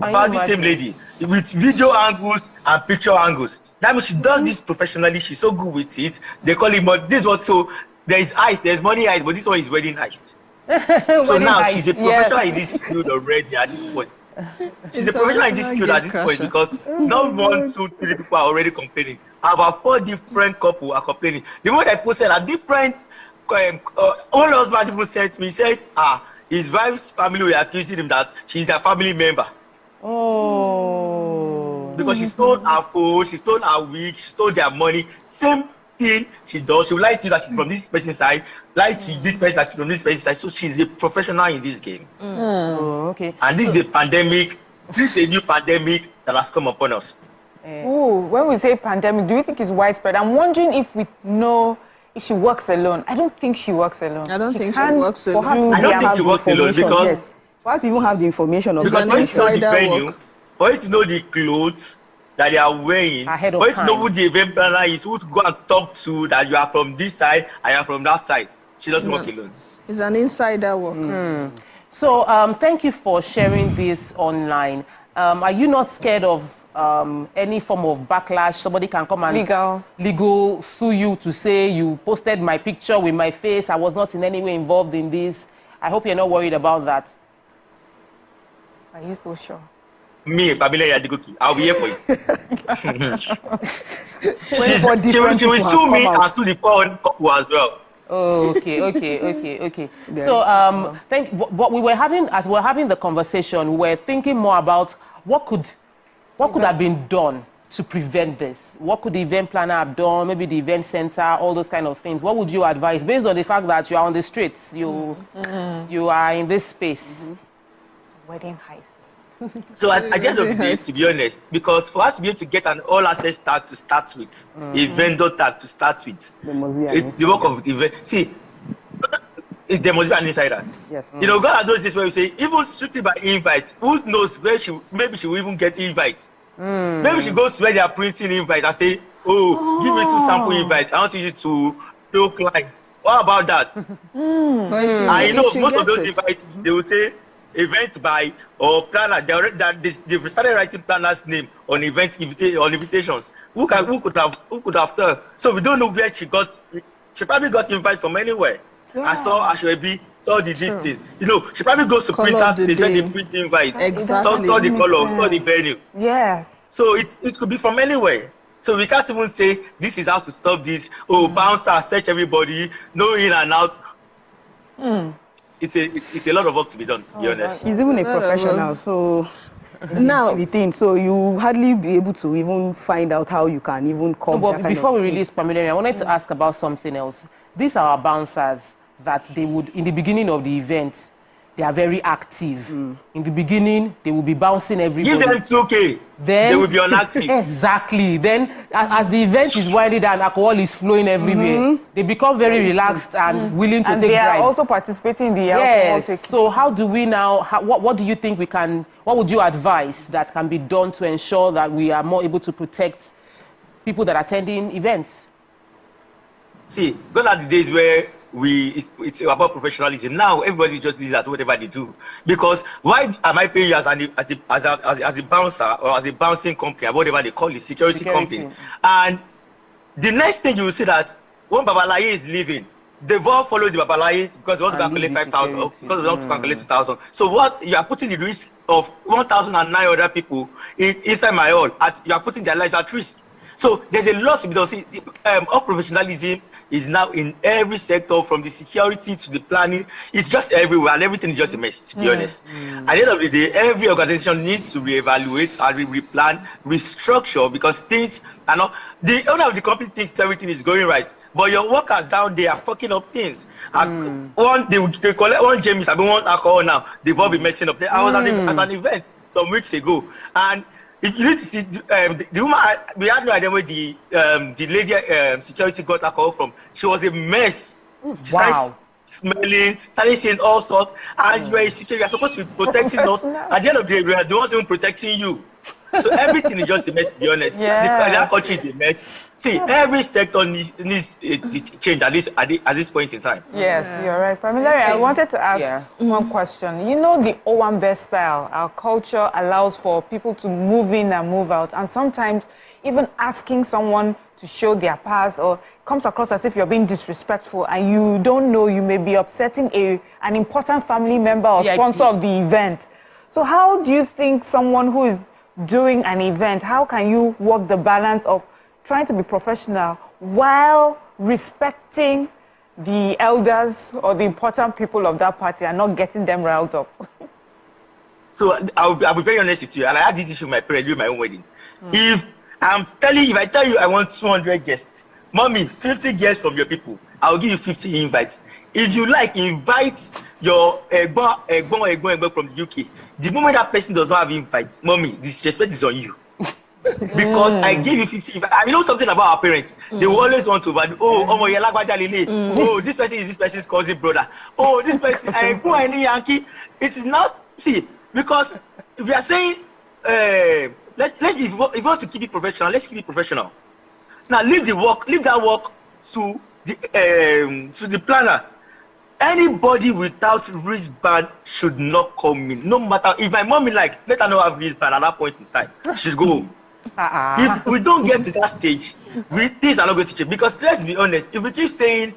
about the same lady with video angles and picture angles. That means she does this professionally. She's so good with it. They call it, but this one, so there is ice, there's money ice, but this one is wedding ice. So now she's a professional in this field already at this point. She's a professional in this field at this point because not 1, 2, 3 people are already complaining. About 4 different couples are complaining. The one I posted are different. One husband even said to me, said, his wife's family were accusing him that she's their family member. Because she stole her phone, she stole her wig, she stole their money. Same thing she does. She will lie to you that she's from this person's side, lie to this person that she's from this person's side. So she's a professional in this game. Okay. And this is a pandemic. This is a new pandemic that has come upon us. When we say pandemic, do you think it's widespread? I'm wondering if we know if she works alone. I don't think she works alone. I don't think she works alone. I don't think she works alone because... Yes. Why do you even have the information of because once you know the venue, once you know the clothes that they are wearing, once you know who the event planner is, who to go and talk to, that you are from this side, I am from that side. She doesn't work alone. It's an insider work. So thank you for sharing this online. Are you not scared of any form of backlash? Somebody can come and legal sue you to say you posted my picture with my face. I was not in any way involved in this. I hope you're not worried about that. Are you so sure? Me, Pamela Yadiguki, I'll be here for it. She will sue me and sue the foreign couple as well. Okay. So what we were having, as we were having the conversation, we were thinking more about what could have been done to prevent this. What could the event planner have done? Maybe the event center, all those kind of things. What would you advise based on the fact that you are on the streets, you are in this space? Wedding heist. So at the end of the day, to be honest, because for us to be able to get an all-access tag to start with, a vendor tag to start with, it's the work of the event. See, there must be an insider. Yes. You know, God knows this where we say, even strictly by invite, who knows where maybe she will even get invites. Maybe she goes to where they are printing invites and say, give me 2 sample invites. I want you to show clients. What about that? I know most of those invites, they will say, event by or planner. They've started writing planner's name on events on invitations. Who could have done? So we don't know where she got. She probably got invite from anywhere. I saw Ashwebi, saw the distance. You know, she probably goes to printers where they print invite. Exactly. Saw the color, saw the venue. Yes. So it could be from anywhere. So we can't even say this is how to stop this. Bouncer, search everybody, no in and out. It's a lot of work to be done, to be honest. He's even a professional, so now the thing, so you hardly be able to even find out how you can even come. No, but before we release Pamela, I wanted to ask about something else. These are our bouncers that they would, in the beginning of the event, they are very active. In the beginning, they will be bouncing everybody. Give them 2K. Then they will be inactive. Exactly. Then, as the event is winding down, alcohol is flowing everywhere. They become very relaxed and willing to take they are bribes. also participating in the alcohol taking. So how do we now? What do you think we can? What would you advise that can be done to ensure that we are more able to protect people that are attending events? See, gone are the days where it's about professionalism. Now everybody just does that whatever they do. Because why am I paying you as a bouncer or as a bouncing company or whatever they call it, security company? And the next thing you will see that when Babalaye is leaving, they've all followed the Babalaye because they want to calculate 5,000 because they want to calculate 2,000. So what you are putting the risk of 1,900 people inside my hall, you are putting their lives at risk. So there's a lot to be done. See, all professionalism is now in every sector, from the security to the planning. It's just everywhere, and everything is just a mess, to be honest. At the end of the day, every organization needs to reevaluate and replan, restructure, because things are not. The owner of the company thinks everything is going right, but your workers down there are fucking up things. They collect one James, I mean one alcohol now. They've all been messing up. I was at an event some weeks ago, and you need to see the woman. We had no idea where the lady security got alcohol from. She was a mess. Wow. Smelling, started saying all sorts. And you are a security. You are supposed to be protecting us. At the end of the day, we are the ones even protecting you. So everything is just a mess, to be honest. That country is a mess. See, every sector needs to change at this point in time. Yes, you're right. Pamela, I wanted to ask one question. You know, the Owambe style, our culture allows for people to move in and move out, and sometimes even asking someone to show their pass or comes across as if you're being disrespectful, and you don't know, you may be upsetting an important family member or sponsor of the event. So how do you think someone who is doing an event, how can you work the balance of trying to be professional while respecting the elders or the important people of that party and not getting them riled up? So I'll be very honest with you, and I had this issue with my parents during my own wedding. If I tell you I want 200 guests, mommy, 50 guests from your people, I'll give you 50 invites. If you like, invite your Egbon from the UK. The moment that person does not have invites, mommy, the disrespect is on you. Because I gave you 50 invites. I know something about our parents. They will always want to, but oh, this person is this person's cousin brother. Oh, this person, Yankee. It is not, see, because if we are saying, let's be, if you want to keep it professional, let's keep it professional. Now leave that work to the planner. Anybody without wristband should not come in. No matter if my mommy let her know have wristband at that point in time, she's go home. If we don't get to that stage, things are not going to change. Because let's be honest, if we keep saying,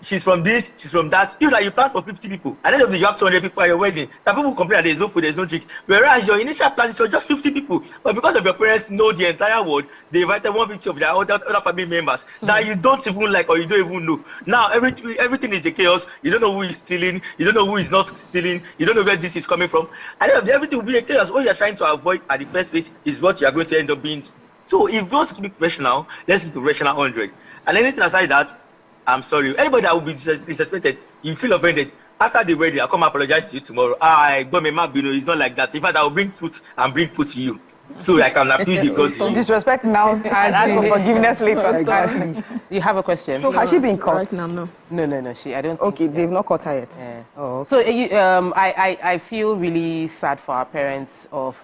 she's from this, she's from that, you plan for 50 people. At the end of the day, you have 200 people at your wedding. That people complain that there's no food, there's no drink. Whereas your initial plan is for just 50 people. But because of your parents know the entire world, they invited 150 of their other family members that you don't even like or you don't even know. Now everything is a chaos. You don't know who is stealing. You don't know who is not stealing. You don't know where this is coming from. At the end of the day, everything will be a chaos. What you're trying to avoid at the first place is what you are going to end up being. So if you want to keep it professional, let's keep it professional 100. And anything aside that, I'm sorry. Anybody that will be disrespected, you feel offended. After the wedding, I'll come apologize to you tomorrow. It's not like that. In fact, I will bring food to you. So I can appease you. Disrespect now and ask for forgiveness later. You have a question? So has she been caught? Right now, no. No. I don't think Okay, they've not caught her yet. Yeah. Oh, okay. So I feel really sad for our parents of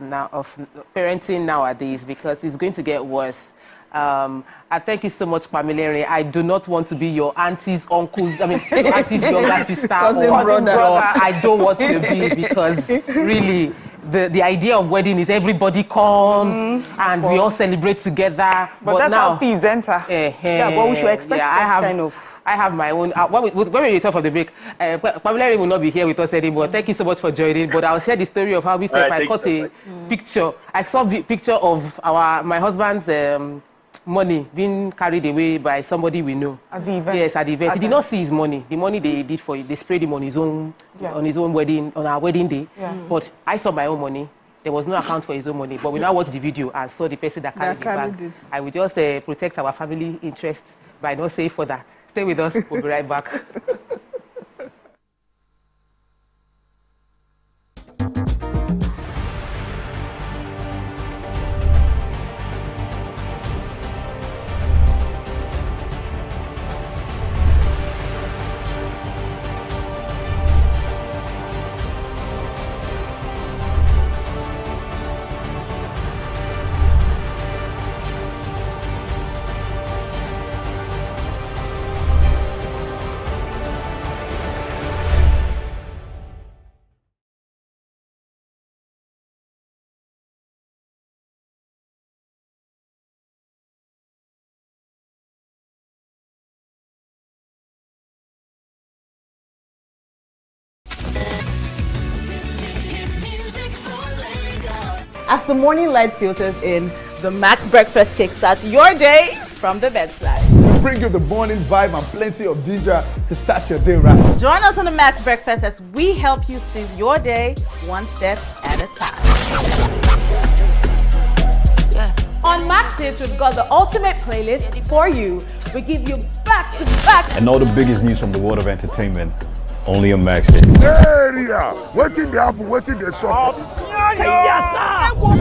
parenting nowadays, because it's going to get worse. I thank you so much, Pamela. I do not want to be your auntie's uncle's, your auntie's younger sister cousin or brother. I don't want to be, because really the idea of wedding is everybody comes and we all celebrate together. But that's now, how things enter. Yeah, but we should expect I have my own. When we return from the break, Pamela will not be here with us anymore. Thank you so much for joining. But I'll share the story of how we said I caught a picture. I saw a picture of my husband's money being carried away by somebody we know. At the event? Yes, at the event. He did not see his money. The money they did for it, they sprayed him on his own wedding, on our wedding day. Yeah. But I saw my own money. There was no account for his own money. But we now watched the video and saw the person that carried the bag. I will just protect our family interests by not saying further. Stay with us. We'll be right back. As the morning light filters in, the Max Breakfast kickstarts your day from the bedside. We bring you the morning vibe and plenty of ginger to start your day right. Join us on the Max Breakfast as we help you seize your day one step at a time. On Max Hits, we've got the ultimate playlist for you. We give you back-to-back. And all the biggest news from the world of entertainment, only on Max Hits. Area, waiting the apple, waiting the shop.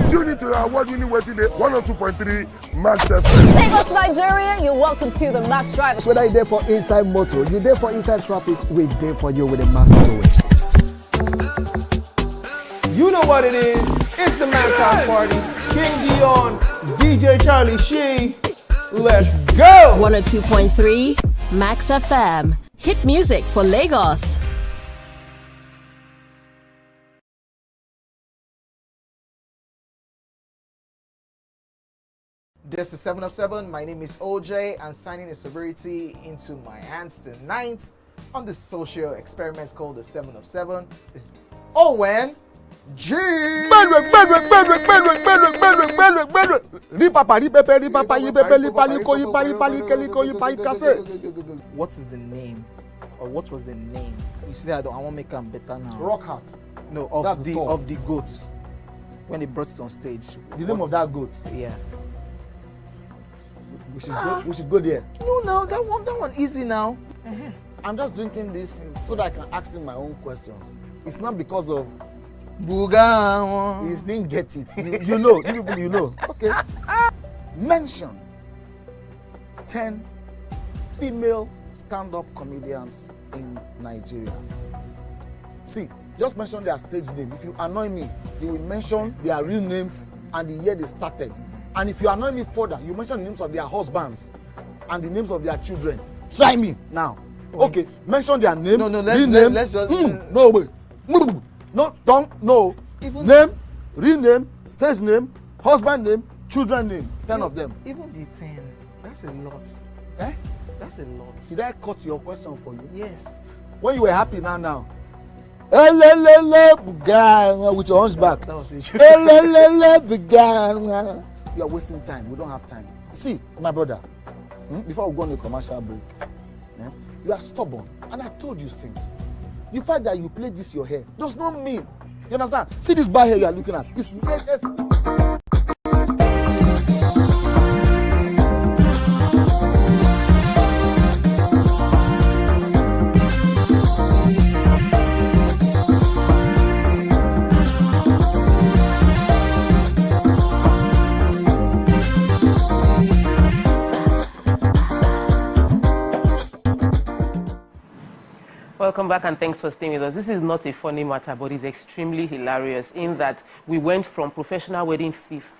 Tune into our award-winning waiting the 102.3 Max FM. Lagos, Nigeria, you're welcome to the Max Drive. Whether you're there for inside motor, you're there for inside traffic, we're there for you with a massive going. You know what it is. It's the Max House Party. King Dion, DJ Charlie Shee. Let's go! 102.3 Max FM. Hit music for Lagos. This is 7 of 7. My name is OJ and signing a sobriety into my hands tonight on this social experiment called the 7 of 7 is Owen G. What is the name, or what was the name? You see, I want to make them better now. Rock Heart. No, of the goat when they brought it on stage. The name of that goat. Yeah. We should go there. No, that one easy now. I'm just drinking this so that I can ask him my own questions. It's not because of Buga. He didn't get it. You know. Okay. Mention 10 female stand-up comedians in Nigeria. See, just mention their stage name. If you annoy me, you will mention their real names and the year they started. And if you annoy me further, you mention the names of their husbands and the names of their children. Try me now. Okay, mention their name. No, let's just. No, wait. No, don't. No. Name, real name, stage name, husband name, children name. 10 of them. Even the 10. That's a lot. Eh? That's a lot. Did I cut your question for you? Yes. When you were happy now. With your hunchback. That was it. You are wasting time. We don't have time. See, my brother, before we go on a commercial break, you are stubborn. And I told you since. The fact that you play this your hair does not mean. You understand? See this bar hair you are looking at. It's Welcome back and thanks for staying with us. This is not a funny matter, but it's extremely hilarious in that we went from professional wedding thief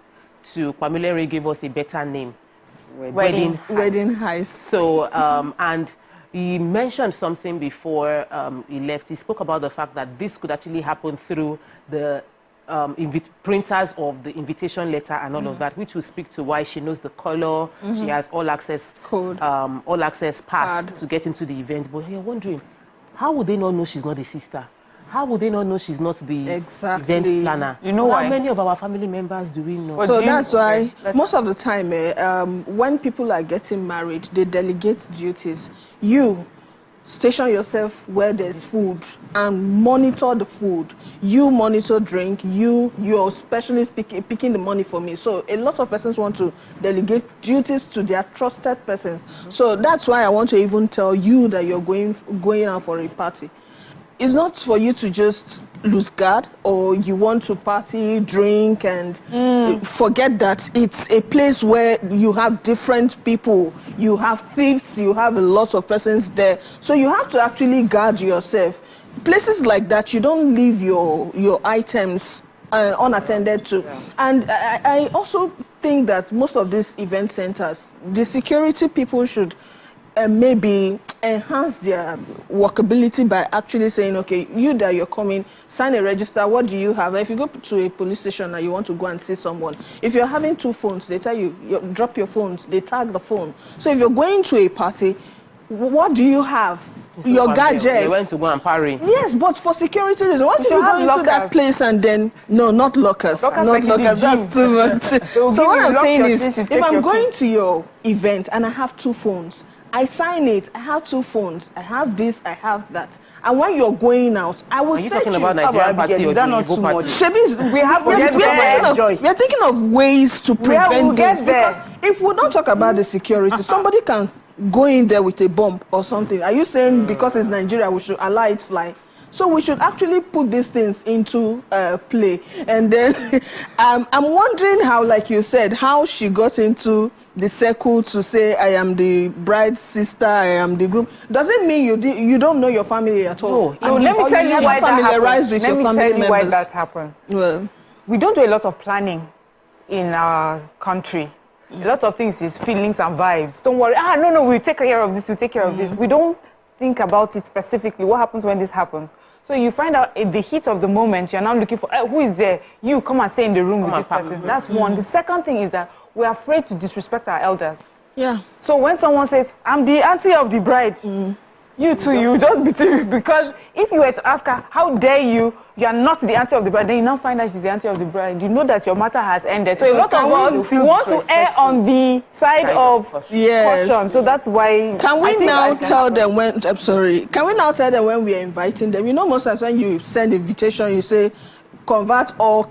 to Pamela gave us a better name. Wedding heist. So, and he mentioned something before he left. He spoke about the fact that this could actually happen through the printers of the invitation letter and all of that, which will speak to why she knows the color. She has all access code, all access pass to get into the event. But you're wondering, how would they not know she's not the sister? How would they not know she's not the event planner? You know How why? many of our family members do we know? So that's why most of the time, when people are getting married, they delegate duties. You station yourself where there's food and monitor the food. You monitor drink. You're specialist picking the money for me. So a lot of persons want to delegate duties to their trusted person. So that's why I want to even tell you that you're going out for a party. It's not for you to just lose guard or you want to party, drink, and forget that it's a place where you have different people. You have thieves, you have a lot of persons there. So you have to actually guard yourself. Places like that, you don't leave your items unattended to. Yeah. And I also think that most of these event centers, the security people should maybe enhance their workability by actually saying, okay, you that you're coming, sign a register, what do you have? If you go to a police station and you want to go and see someone, if you're having 2 phones, they tell you, drop your phones, they tag the phone. So if you're going to a party, what do you have? your gadgets. They went to go and parry. Yes, but for security reasons. What if you go into that place and then not lockers. Not lockers. That's too much. So what I'm saying is, if I'm going to your event and I have 2 phones, I sign it. I have 2 phones. I have this. I have that. And when you're going out, I will say you talking about Nigerian party or not too party? We are thinking of ways to prevent this. Because if we don't talk about the security, somebody can go in there with a bomb or something. Are you saying because it's Nigeria, we should allow it fly? So we should actually put these things into play. And then I'm wondering how, like you said, how she got into the circle to say, I am the bride's sister, I am the groom. Does it mean you don't know your family at all? No, let me tell you why that happened. Let me tell you why that happened. Well, we don't do a lot of planning in our country. A lot of things is feelings and vibes. Don't worry. No, we'll take care of this, we'll take care of this. We don't think about it specifically. What happens when this happens? So you find out in the heat of the moment, you're now looking for, who is there? You come and stay in the room with this person. That's one. The second thing is that we're afraid to disrespect our elders. Yeah. So when someone says, I'm the auntie of the bride, you too, you just be TV. Because if you were to ask her, how dare you are not the auntie of the bride, then you now find out she's the auntie of the bride. You know that your matter has ended. So a lot of us want to err on the side of caution. So that's why. Can we now tell them when, I'm sorry, can we now tell them when we are inviting them? You know, most times when you send invitation, you say, convert all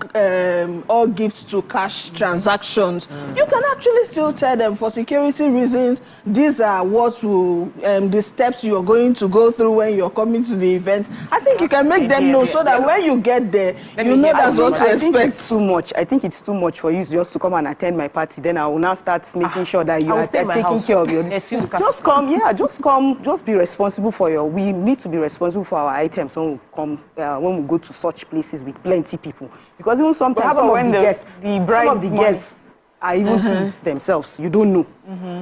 gifts to cash transactions. You can actually still tell them for security reasons, these are what will, the steps you're going to go through when you're coming to the event. I think you can make them know so that when you get there, you know that's what to expect. It's too much. I think it's too much for you just to come and attend my party. Then I will now start making sure that you are taking care of your... Just come, just be responsible for your... We need to be responsible for our items when we come, when we go to such places with plenty people, because even sometimes some of the guests are even thieves themselves. You don't know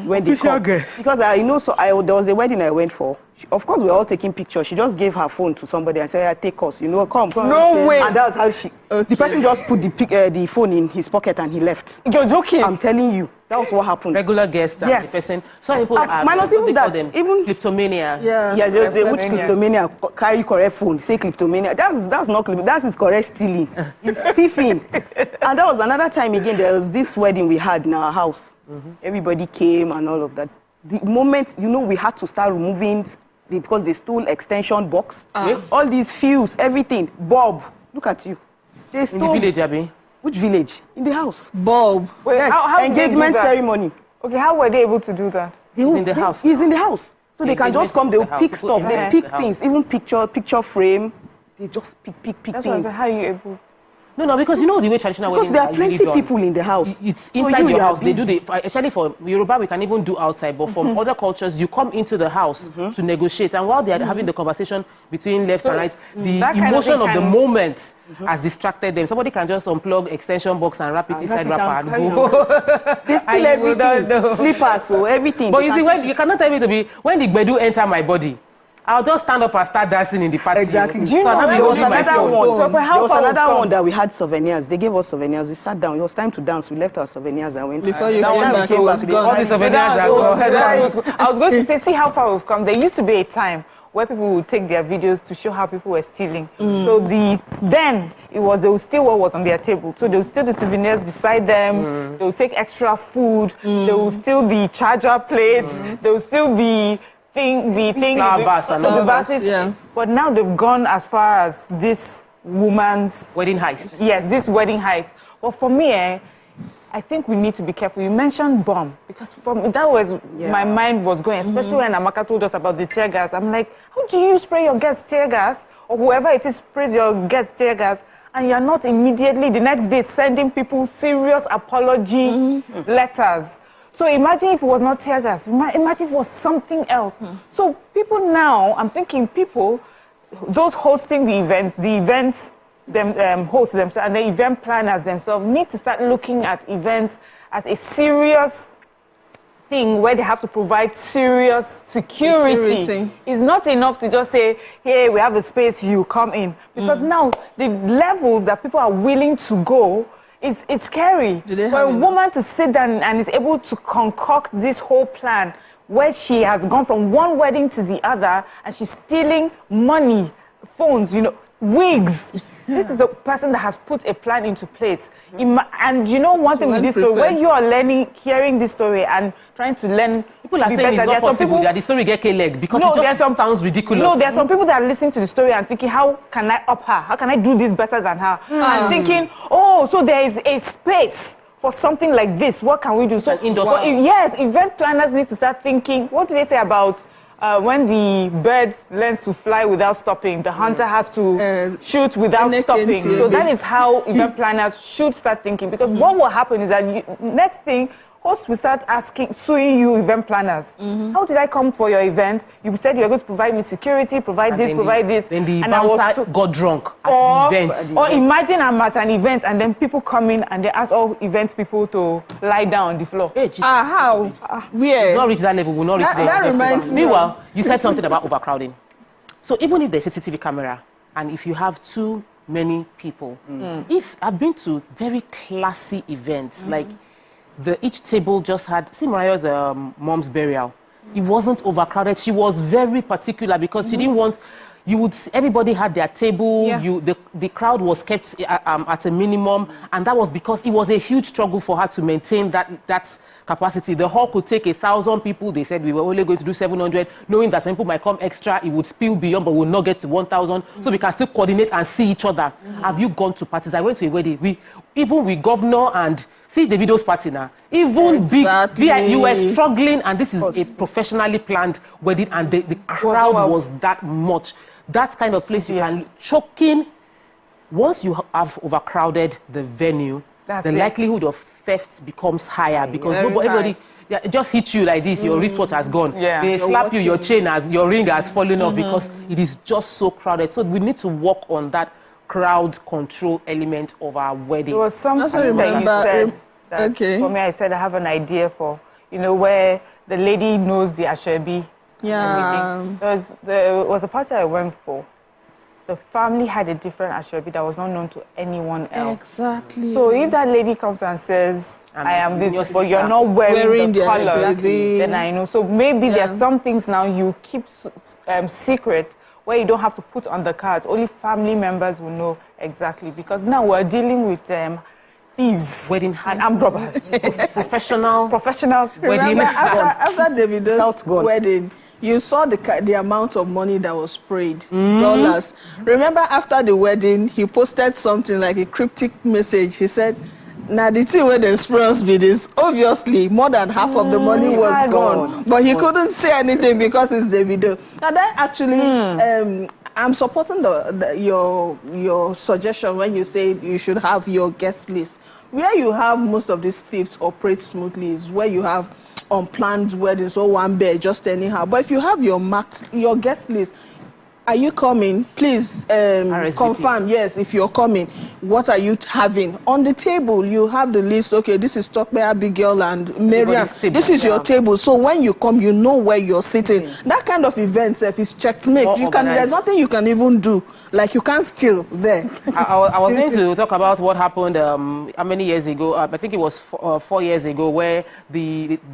when they come. Because I know, there was a wedding I went for. Of course, we were all taking pictures. She just gave her phone to somebody and said, take us, come. No way. And that's how the person just put the phone in his pocket and he left. You're joking. I'm telling you. That was what happened. Regular guest and the person. Some people minus even that, even kleptomania. They which kleptomania carry correct phone, say kleptomania. That's not kleptomania, that is correct stealing. It's thieving. And that was another time again, there was this wedding we had in our house. Everybody came and all of that. The moment, we had to start removing, because they stole extension box, all these fuse, everything. Bob, look at you. They stole. In the village, Abi? Which village? In the house. Bob. Wait, yes. How engagement ceremony. Okay, how were they able to do that? He's in the house. He's in the house. So they can just come, they'll pick stuff, they pick things, even picture frame. They just pick That's things. How are you able? No, because you know the way traditional weddings are. Because there are plenty people in the house. It's inside your house. They do actually for Yoruba, we can even do outside. But from other cultures, you come into the house to negotiate. And while they are having the conversation between left and right, the emotion of the moment has distracted them. Somebody can just unplug extension box and wrap it inside wrapper and go. They steal everything. Slippers, so everything. But you see, you cannot tell me to be, when the gbedu enter my body, I'll just stand up and start dancing in the party. Exactly. Do you know there was another one that we had souvenirs. They gave us souvenirs. We sat down. It was time to dance. We left our souvenirs and went. Before you came back, it was gone. All the souvenirs are gone. I was going to say, see how far we've come. There used to be a time where people would take their videos to show how people were stealing. So then they would steal what was on their table. So they would steal the souvenirs beside them. They would take extra food. They would steal the charger plates. They would steal the vases. But now they've gone as far as this woman's wedding heist. Yes, this wedding heist. But for me, I think we need to be careful. You mentioned bomb, because that was my mind was going, especially when Amaka told us about the tear gas. I'm like, how do you spray your guests tear gas, or whoever it is sprays your guests tear gas, and you're not immediately the next day sending people serious apology letters? So imagine if it was not tear gas. Imagine if it was something else. So people now, I'm thinking those hosting the events host themselves, and the event planners themselves need to start looking at events as a serious thing where they have to provide serious security. It's not enough to just say, hey, we have a space, you come in. Because now the levels that people are willing to go, it's scary. For a woman to sit down and is able to concoct this whole plan where she has gone from one wedding to the other and she's stealing money, phones, wigs. This is a person that has put a plan into place. And you know one thing with this story, when you are hearing this story and trying to learn, people are saying it's not possible that the story get K-leg because it just sounds ridiculous. No, there are some people that are listening to the story and thinking, how can I up her? How can I do this better than her? And thinking, oh, so there is a space for something like this. What can we do? So, yes, event planners need to start thinking, what do they say about when the bird learns to fly without stopping, the hunter has to shoot without stopping. So that is how event planners should start thinking. Because what will happen is that next thing, hosts will start suing you event planners. How did I come for your event? You said you were going to provide me security, provide this. Then the bouncer got drunk at the event. Or imagine I'm at an event and then people come in and they ask all event people to lie down on the floor. Hey, how? Where? We'll not reach that level. We'll not reach that level. That reminds me. Meanwhile, you said something about overcrowding. So even if there's a CCTV camera and if you have too many people, if I've been to very classy events, like each table just had, see Mariah's mom's burial. It wasn't overcrowded. She was very particular because she didn't want, everybody had their table, the crowd was kept at a minimum, and that was because it was a huge struggle for her to maintain that capacity. The hall could take 1,000 people. They said we were only going to do 700, knowing that some people might come extra, it would spill beyond, but we'll not get to 1,000, so we can still coordinate and see each other. Have you gone to parties? I went to a wedding. Even with governor and see Davido's party now. Even big, you were struggling, and this is a professionally planned wedding, and the crowd was that much. That kind of place you can choking. Once you have overcrowded the venue, the likelihood of theft becomes higher because everybody just hit you like this. Your wristwatch has gone. They slap you, your chain your ring has fallen off because it is just so crowded. So we need to work on that crowd control element of our wedding. There was something that you said that for me, I said I have an idea for, where the lady knows the Ashebi. There was a party I went for. The family had a different Ashebi that was not known to anyone else. Exactly. So if that lady comes and says, I am this, but you're not wearing the color, then I know. So maybe there's some things now you keep secret, where you don't have to put on the cards. Only family members will know exactly. Because now we're dealing with thieves, wedding and armed robbers. Professional wedding. After Davido's wedding, you saw the amount of money that was sprayed, dollars. Remember, after the wedding, he posted something like a cryptic message. He said, now the thing where the spray be this, obviously more than half of the money was gone, but he couldn't say anything because it's Davido. Now that actually, I'm supporting your suggestion when you say you should have your guest list. Where you have most of these thieves operate smoothly is where you have unplanned weddings or one bed just anyhow. But if you have your guest list, are you coming? Please confirm, yes, if you're coming. What are you having? On the table, you have the list. Okay, this is Tokpe, Abigail, and Miriam. This is your table. So when you come, you know where you're sitting. That kind of event, if it's checkmate, there's nothing you can even do. Like, you can't steal there. I was going to talk about what happened how many years ago. I think it was 4 years ago, where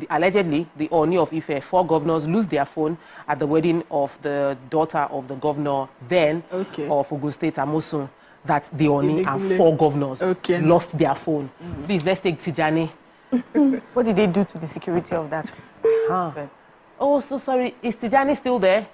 allegedly the Oni of Ife, 4 governors lose their phone at the wedding of the daughter of the governor then of Ogun State, Amosun, that the Oni and 4 governors lost their phone. Please, let's take Tijani. What did they do to the security of that? Oh, so sorry. Is Tijani still there?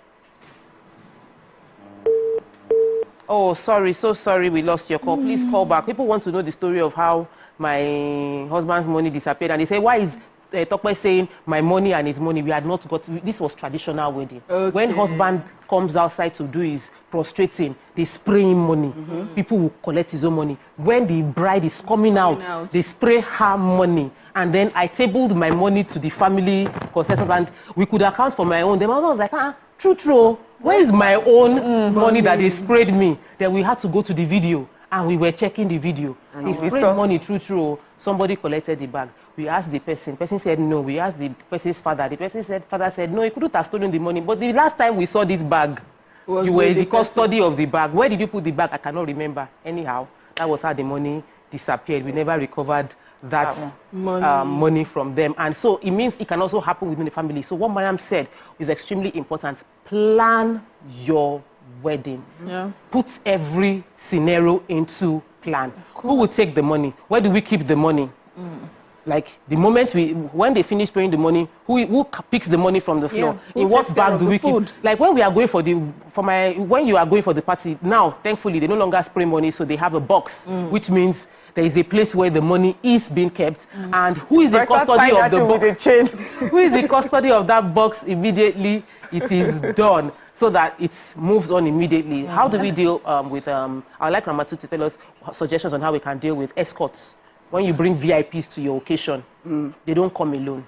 Oh, sorry. So sorry we lost your call. Please call back. People want to know the story of how my husband's money disappeared. And they say, why is Tokpe saying my money and his money? We had not got. This was traditional wedding. When husband comes outside to do his prostrating, they spray him money. People will collect his own money. When the bride is coming out, they spray her money. And then I tabled my money to the family consensus, and we could account for my own. The mother was like, true. Where is my own money that they sprayed me? Then we had to go to the video, and we were checking the video. They sprayed money, true. Somebody collected the bag. We asked the person. The person said no. We asked the person's father. The father said no, he couldn't have stolen the money. But the last time we saw this bag, you were in the custody of the bag. Where did you put the bag? I cannot remember. Anyhow, that was how the money disappeared. We never recovered that money from them. And so it means it can also happen within the family. So what Mariam said is extremely important. Plan your wedding. Yeah. Put every scenario into plan. Who will take the money? Where do we keep the money? Like the moment when they finish paying the money, who picks the money from the floor? In what bag do we keep? Like when we are going when you are going for the party, now thankfully they no longer spray money, so they have a box, which means there is a place where the money is being kept, and who is in custody of the box? Who is in custody of that box immediately it is done, so that it moves on immediately. How do we deal with? I'd like Ramatu to tell us suggestions on how we can deal with escorts. When you bring VIPs to your occasion, they don't come alone.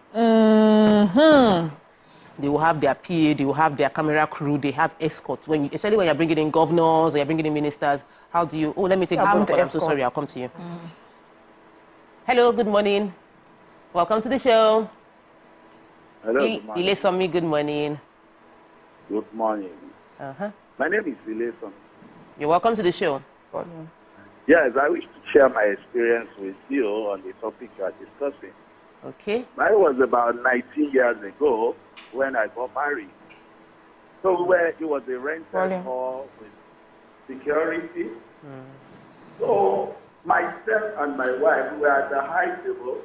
They will have their PA, they will have their camera crew, they have escorts. Especially when you're bringing in governors or you're bringing in ministers, how do you... Oh, let me take this one. I'm so sorry, I'll come to you. Hello, good morning. Welcome to the show. Hello, good morning. Ilesomi, good morning. Good morning. My name is Ilesomi. You're welcome to the show. Yes, I wish to share my experience with you on the topic you are discussing. Okay. Mine was about 19 years ago when I got married. So it was a rented hall with security. So myself and my wife were at the high table.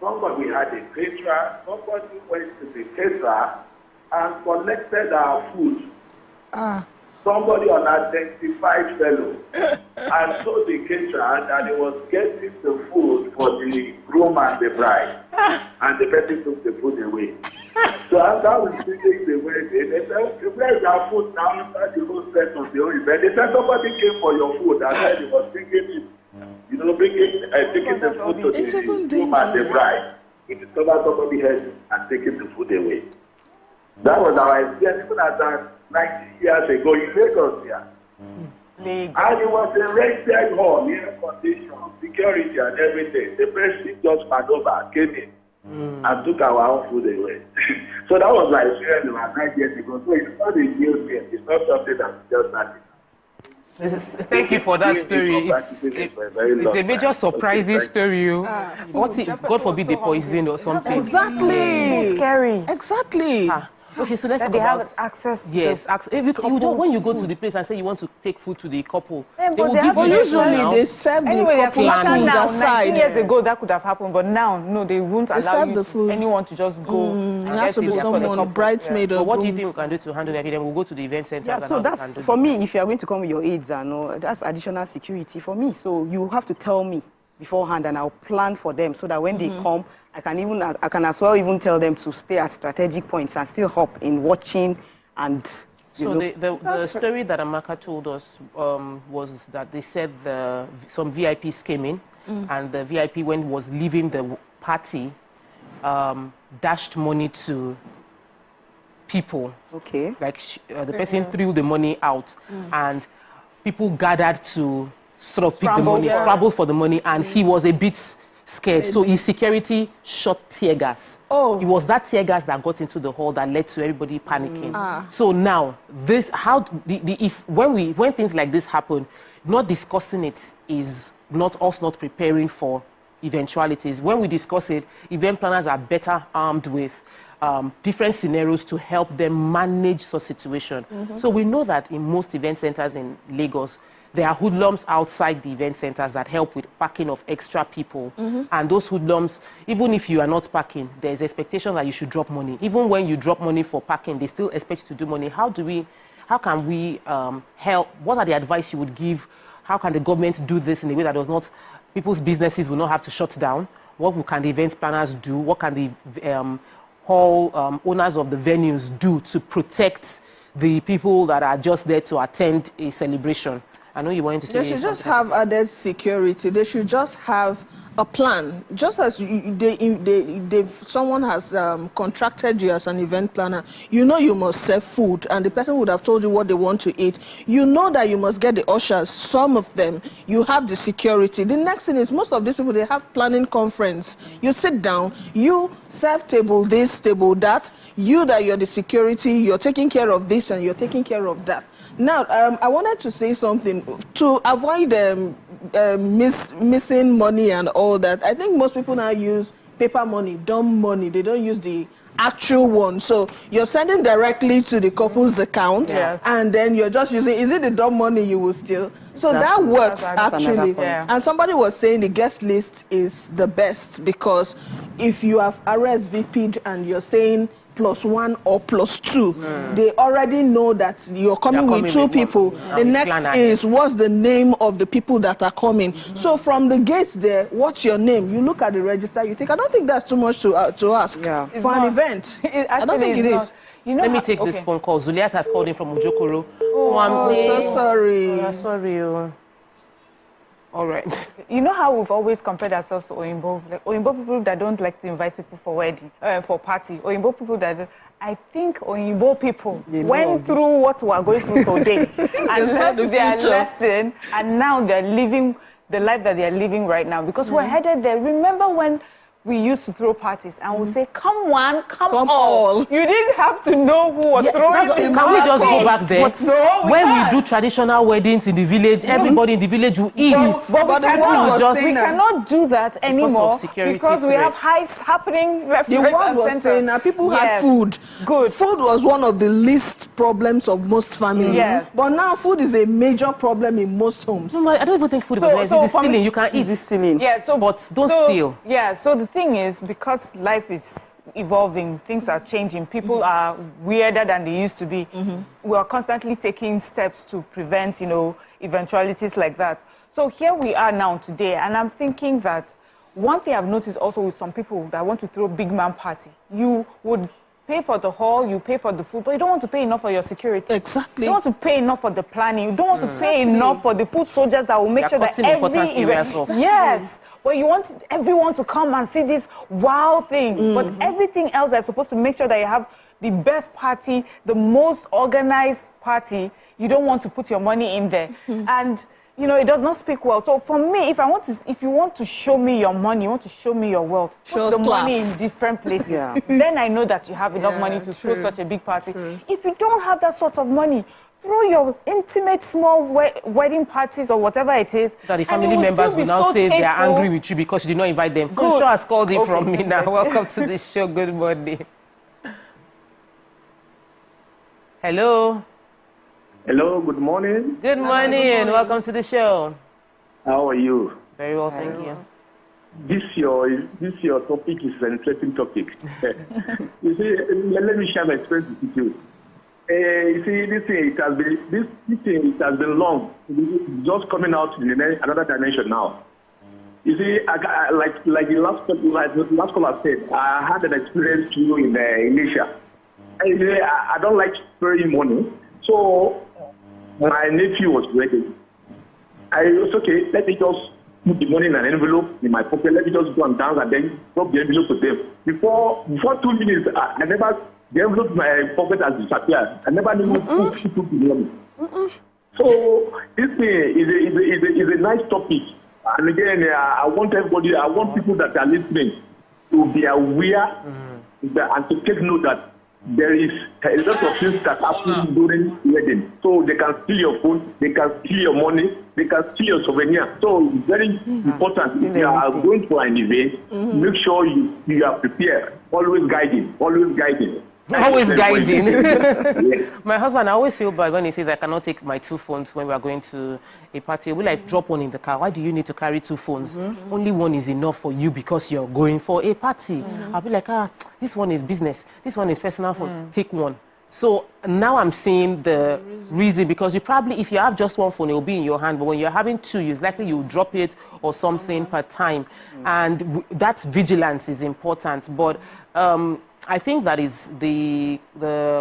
Somebody had a caterer. Somebody went to the caterer and collected our food. Somebody unidentified fellow and told the caterer that he was getting the food for the groom and the bride, and the person took the food away. So after we finished the wedding, they said, "Where's our food now?" After the whole set of the whole event, they said somebody came for your food and said he was taking the food to the groom and the bride. He discovered somebody else and taking the food away. That was our experience, even at that 90 years ago in Lagos here. And it was a rented hall, air condition, security and everything. The person just maneuvered, came in and took our own food away. So that was my experience about 9 years ago. So it's not a new thing. It's not something that just started. Thank you for that story. It's a major surprising story. What if, God forbid, they poison or something? Exactly. Scary. Exactly. Okay, so let's talk they about... have access to when you go to the place and say you want to take food to the couple, they will they give you usually they serve the couple food aside. 19 years ago, that could have happened, but now, no, they won't allow anyone to just go. It has to be someone, bridesmaid or But what do you think we can do to handle that? Then we'll go to the event center. Yeah, so that's, for me, if you are going to come with your aides, that's additional security for me. So you have to tell me beforehand and I'll plan for them so that when they come, I can as well even tell them to stay at strategic points and still hop in watching and... So the story that Amaka told us was that they said some VIPs came in and the VIP, when was leaving the party, dashed money to people. Okay. Like the person threw the money out and people gathered to sort of pick the money, scrabble for the money, and he was a bit scared. So his security shot tear gas. It was that tear gas that got into the hall that led to everybody panicking. So now, when things like this happen, not discussing it is not us not preparing for eventualities. When we discuss it, event planners are better armed with different scenarios to help them manage such situation. So we know that in most event centers in Lagos, there are hoodlums outside the event centers that help with parking of extra people. And those hoodlums, even if you are not parking, there's expectation that you should drop money. Even when you drop money for parking, they still expect you to do money. How can we help? What are the advice you would give? How can the government do this in a way that does not, people's businesses will not have to shut down? What can the event planners do? What can the hall owners of the venues do to protect the people that are just there to attend a celebration? I know you wanted to say they should just have added security. They should just have a plan. Just as someone has contracted you as an event planner, you know you must serve food, and the person would have told you what they want to eat. You know that you must get the ushers, some of them. You have the security. The next thing is most of these people, they have planning conference. You sit down, you serve table this, table that. You that you're the security, you're taking care of this and you're taking care of that. Now, I wanted to say something to avoid missing money and all that. I think most people now use paper money, dumb money. They don't use the actual one. So you're sending directly to the couple's account, and then you're just using, is it the dumb money you will steal? So that works actually. And somebody was saying the guest list is the best because if you have RSVP'd and you're saying +1 or +2, they already know that you're coming with two people. The next is what's the name of the people that are coming. So from the gate there, what's your name? You look at the register, you think, I don't think that's too much to ask for an event. I don't think it is. You know, let me take this phone call. Zuliat has called in from Ojokoro. Oh, so sorry. Oh, sorry. All right. You know how we've always compared ourselves to Oyinbo? Like Oyinbo people that don't like to invite people for wedding, for party. Oyinbo people that I think Oyinbo people went through what we are going through today and learned their lesson, and now they're living the life that they're living right now because we're headed there. Remember when we used to throw parties and we'll say, come one, come all. You didn't have to know who was throwing it. Can we just go back there? When we do traditional weddings in the village, everybody in the village will eat. But we cannot do that anymore because we have heists happening left, right, and was saying that people had food. Good. Food was one of the least problems of most families. Yes. But now food is a major problem in most homes. No, I don't even think food is a problem. It's stealing. You can eat. It's stealing. Yeah, but don't steal. Yeah, so the thing is, because life is evolving, things are changing, people are weirder than they used to be. We are constantly taking steps to prevent, eventualities like that. So here we are now today, and I'm thinking that one thing I've noticed also with some people that want to throw big man party, you would pay for the hall, you pay for the food, but you don't want to pay enough for your security. Exactly. You don't want to pay enough for the planning. You don't want to pay enough for the food soldiers that will make sure that every event... Yes. But you want everyone to come and see this wow thing. But everything else that's supposed to make sure that you have the best party, the most organized party, you don't want to put your money in there. And, it does not speak well. So for me, if you want to show me your money, you want to show me your wealth, put the money in different places. Then I know that you have enough money to throw such a big party. If you don't have that sort of money, throw your intimate small wedding parties or whatever it is. That the family members will now say they are angry with you because you did not invite them. Good. Show has called in from me now. Welcome to the show. Good morning. Hello. Hello, good morning. Good morning. Welcome to the show. How are you? Very well, thank you. This your topic is an interesting topic. You see, let me share my experience with you. You see, this thing it has been long. It's just coming out in another dimension now. You see, like the last caller said, I had an experience too in Asia. I don't like sparing money, so my nephew was ready. I was okay. Let me just put the money in an envelope in my pocket. Let me just go and dance and then drop the envelope to them. Before 2 minutes, I never. The envelope in my pocket has disappeared. I never knew who took the money. So this thing is a nice topic. And again, I want people that are listening to be aware and to take note that there is a lot of things that happen during wedding. So they can steal your phone, they can steal your money, they can steal your souvenir. So it's very important. If you are going for an event, make sure you are prepared. Always guiding. Always guiding. My husband, I always feel bad when he says I cannot take my 2 phones when we are going to a party. We drop one in the car. Why do you need to carry 2 phones? Only one is enough for you because you're going for a party. I'll be like, this one is business. This one is personal phone. Take one. So now I'm seeing the reason, because you probably, if you have just one phone, it will be in your hand. But when you're having 2, it's likely you drop it or something per time. And that vigilance is important. But I think that is the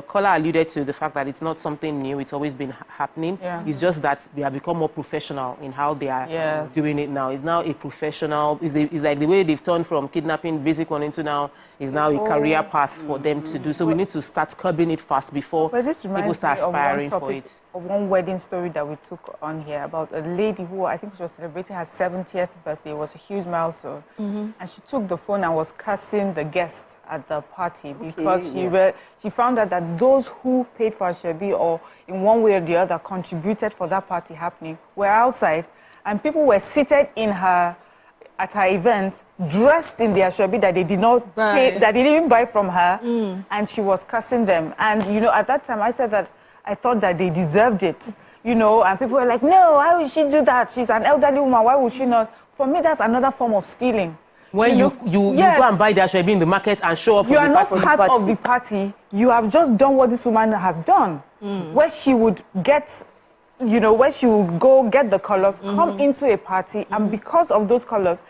caller alluded to the fact that it's not something new. It's always been happening. It's just that they have become more professional in how they are doing it now. It's now a professional. It's like the way they've turned from kidnapping basic one into now is now a career path for them to do. So we need to start curbing it fast before people start aspiring for it. Of one wedding story that we took on here about a lady who I think she was celebrating her 70th birthday. It was a huge milestone. And she took the phone and was cursing the guests at the party because she found out that those who paid for Shebi or in one way or the other contributed for that party happening were outside, and people were seated at her event, dressed in the ashwabi that they did not pay, that they didn't buy from her, and she was cussing them. And, you know, at that time, I said that I thought that they deserved it, you know, and people were like, no, why would she do that? She's an elderly woman, why would she not? For me, that's another form of stealing. When you go and buy the ashwabi in the market and show up for the party. You are not part of the party. You have just done what this woman has done, where she would get, you know, where she would go get the colors, come into a party, and because of those colors,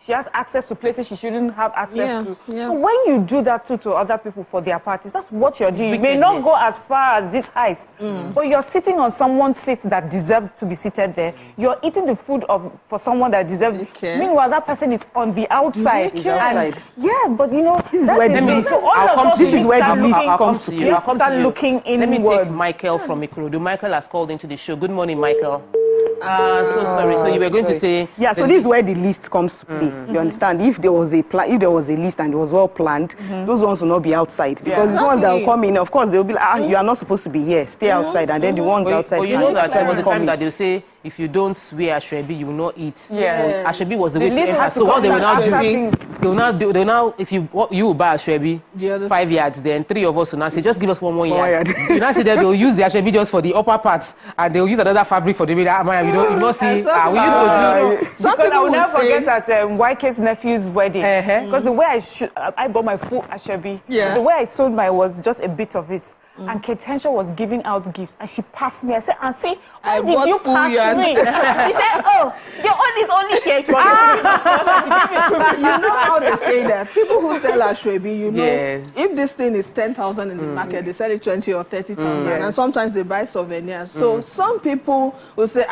she has access to places she shouldn't have access to. So when you do that to other people for their parties, that's what you're doing. You may not go as far as this heist, but you're sitting on someone's seat that deserves to be seated there. You're eating the food for someone that deserves it. Meanwhile, that person is on the outside. Yes, but you know, this is where the least comes to you. Let me take Michael from Ikorodu. Michael has called into the show. Good morning, Michael. So sorry. So you were going to say... Yeah, so this is where the list comes to play. You understand? If there was a list and it was well planned, those ones will not be outside. Because the ones that will come in, of course, they'll be like, you are not supposed to be here. Stay outside. And then the ones outside... you know that there was a time that they'll say, if you don't wear ashwabi, you will not eat. Yes. Ashwabi was the way to enter. So what they will now do, they will now, if you will buy ashwabi, 5 yards, then 3 of us will now say, just give us one more yard. You now see that they'll use the ashwabi just for the upper parts, and they'll use another fabric for the middle. You don't see. We used to do. Some people I will never forget at YK's nephew's wedding, because the way I bought my full ashwabi, the way I sold mine was just a bit of it. And Ketensha was giving out gifts, and she passed me. I said, Auntie, why did you pass me? She said, oh, your own is only here. So she gave it to me. You know how they say that? People who sell ashwabi, you know, if this thing is 10,000 in the market, they sell it 20 or 30,000, and sometimes they buy souvenirs. So some people will say,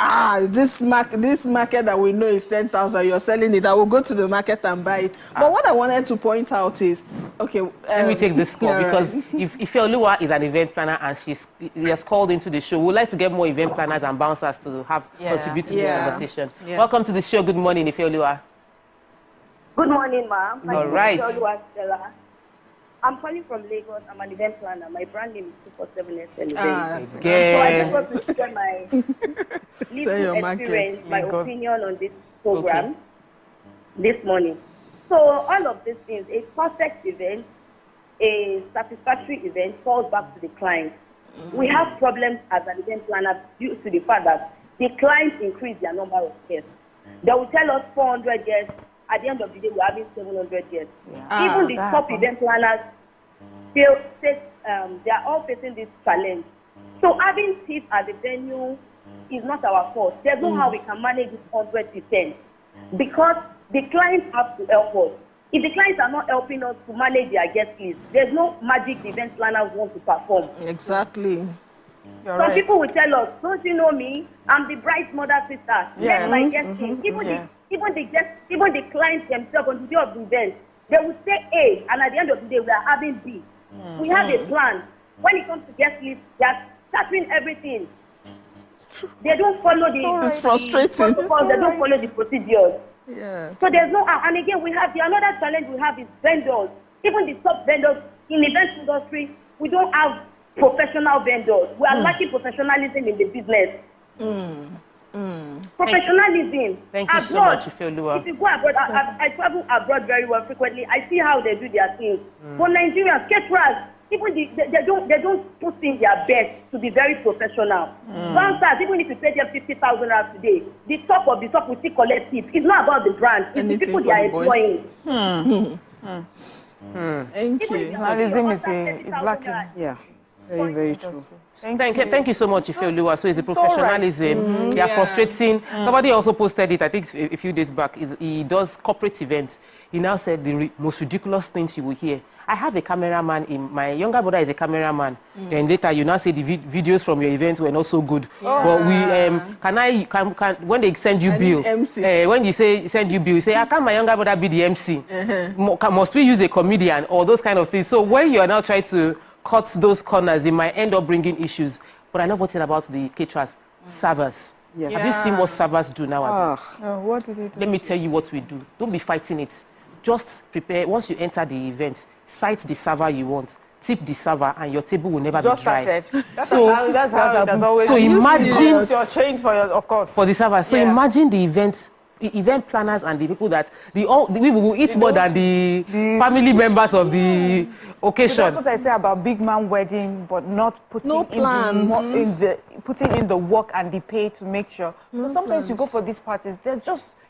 this market that we know is 10,000, you're selling it. I will go to the market and buy it. But what I wanted to point out is, okay, let me take this call because if Ifeoluwa is an event planner and she has called into the show, we'd like to get more event planners and bouncers to contribute to this conversation. Welcome to the show. Good morning, Ifeoluwa. Good morning, ma'am. All right. I'm calling from Lagos. I'm an event planner. My brand name is 247SL. So I just want to share my little experience, my opinion on this program this morning. So all of these things, a perfect event, a satisfactory event falls back to the client. We have problems as an event planner due to the fact that the clients increase their number of guests. They will tell us 400 guests. At the end of the day, we're having 700 guests. Even the top event planners they are all facing this challenge. So having TIFF as a venue is not our fault. There's no how we can manage this 100% because the clients have to help us. If the clients are not helping us to manage their guest list, there's no magic the event planners want to perform. Exactly. Some people will tell us, don't you know me? I'm the bride's mother sister. Yes. My guest list. Even the clients themselves on the day of the event, they will say A, and at the end of the day, we are having B. We have a plan. When it comes to guest list, they are starting everything. They don't follow it's frustrating. They don't follow the procedures. Yeah. So there's no, and again, we have another challenge we have is vendors. Even the top vendors in the event industry, we don't have professional vendors. We are lacking professionalism in the business. Professionalism. Thank you so much, Ifeoluwa. If you go abroad, I travel abroad very well frequently. I see how they do their things. For Nigerians, caterers, even they don't put in their best to be very professional. Bouncers, even if you pay them 50,000 today, the top of the top will still collect it. It's not about the brand. It's the people they are employing. Thank you. Professionalism is lacking. Yeah. Very, very true. Thank you so much, Ifeoluwa. So it's the professionalism. They are frustrating. Somebody also posted it, I think, a few days back. He does corporate events. He now said the most ridiculous things you will hear. I have a cameraman. My younger brother is a cameraman. And later, you now say the videos from your events were not so good. But we when they send you bill, when you say send you bill, you say, how can my younger brother be the MC? Must we use a comedian or those kind of things? So when you are now trying to cut those corners, it might end up bringing issues. But I love what you about the caterers, servers. Have you seen what servers do nowadays? What do they do? Let me tell you what we do. Don't be fighting it. Just prepare. Once you enter the event, cite the server you want. tip the server, and your table will never Just be dry. started. That's how it has always. So imagine your change for your, of course, for the server. So imagine the event planners and the people that we will eat more than the family members of the occasion. That's what I say about big man wedding, but not putting putting in the work and the pay to make sure. Sometimes you go for these parties,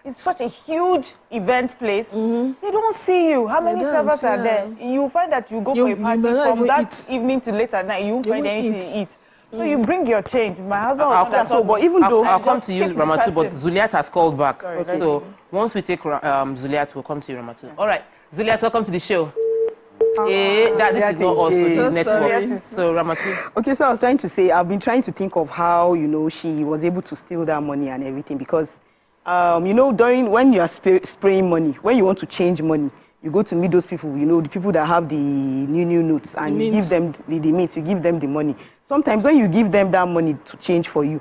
it's such a huge event place. They don't see you. How many servers are there? You find that you go for a party from that evening till late at night, you won't find anything to eat. So you bring your change. My husband was not so, but even though I'll come to you, Ramatu, but Zuliat has called back. So once we take Zuliat, we'll come to you, Ramatu. All right, Zuliat, welcome to the show. This is not also the network. So Ramatu. Okay, so I was trying to say, I've been trying to think of how, she was able to steal that money and everything, because, when you are spraying money, when you want to change money, you go to meet those people, the people that have the new notes, and you give them the meat, you give them the money. Sometimes when you give them that money to change for you,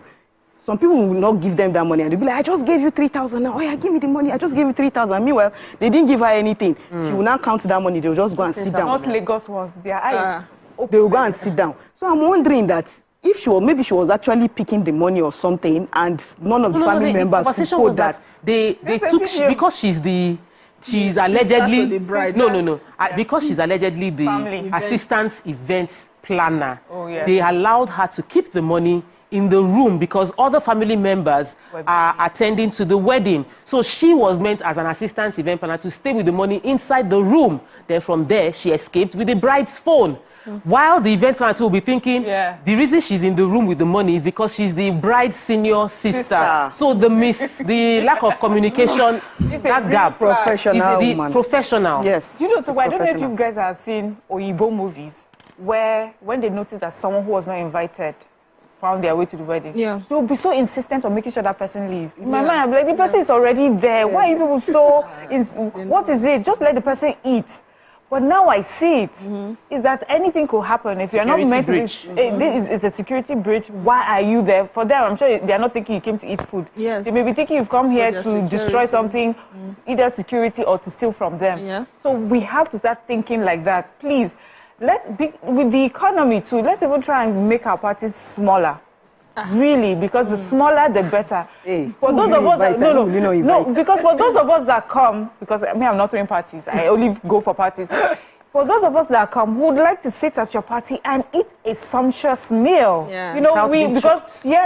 some people will not give them that money, and they'll be like, I just gave you 3,000 now. Oh yeah, give me the money. I just gave you 3,000. Meanwhile, they didn't give her anything. She will now count that money. They'll just go and sit down. Not Lagos was their eyes. They will go and sit down. So I'm wondering that if maybe she was actually picking the money or something, and none of the family members could hold that. They took because she's allegedly the bride. Because she's allegedly the assistant event planner. They allowed her to keep the money in the room because other family members are attending to the wedding. So she was meant as an assistant event planner to stay with the money inside the room. Then from there, she escaped with the bride's phone. While the event planner will be thinking, the reason she's in the room with the money is because she's the bride's senior sister. So the lack of communication, that gap, professional is the professional. Yes. I don't know if you guys have seen Oyibo movies where when they notice that someone who was not invited found their way to the wedding, they'll be so insistent on making sure that person leaves. In my mind, I'm like, the person is already there. Why are you people so... what is it? Just let the person eat. But now I see it, is that anything could happen. If you're not meant to be... It's a security breach. Why are you there? For them, I'm sure they're not thinking you came to eat food. Yes. They may be thinking you've come here to destroy something, either security or to steal from them. So we have to start thinking like that. Please, with the economy too, let's even try and make our parties smaller. Really, because the smaller the better. For those of us that because for those of us that come, because I'm not throwing parties, I only go for parties. For those of us that come, who would like to sit at your party and eat a sumptuous meal.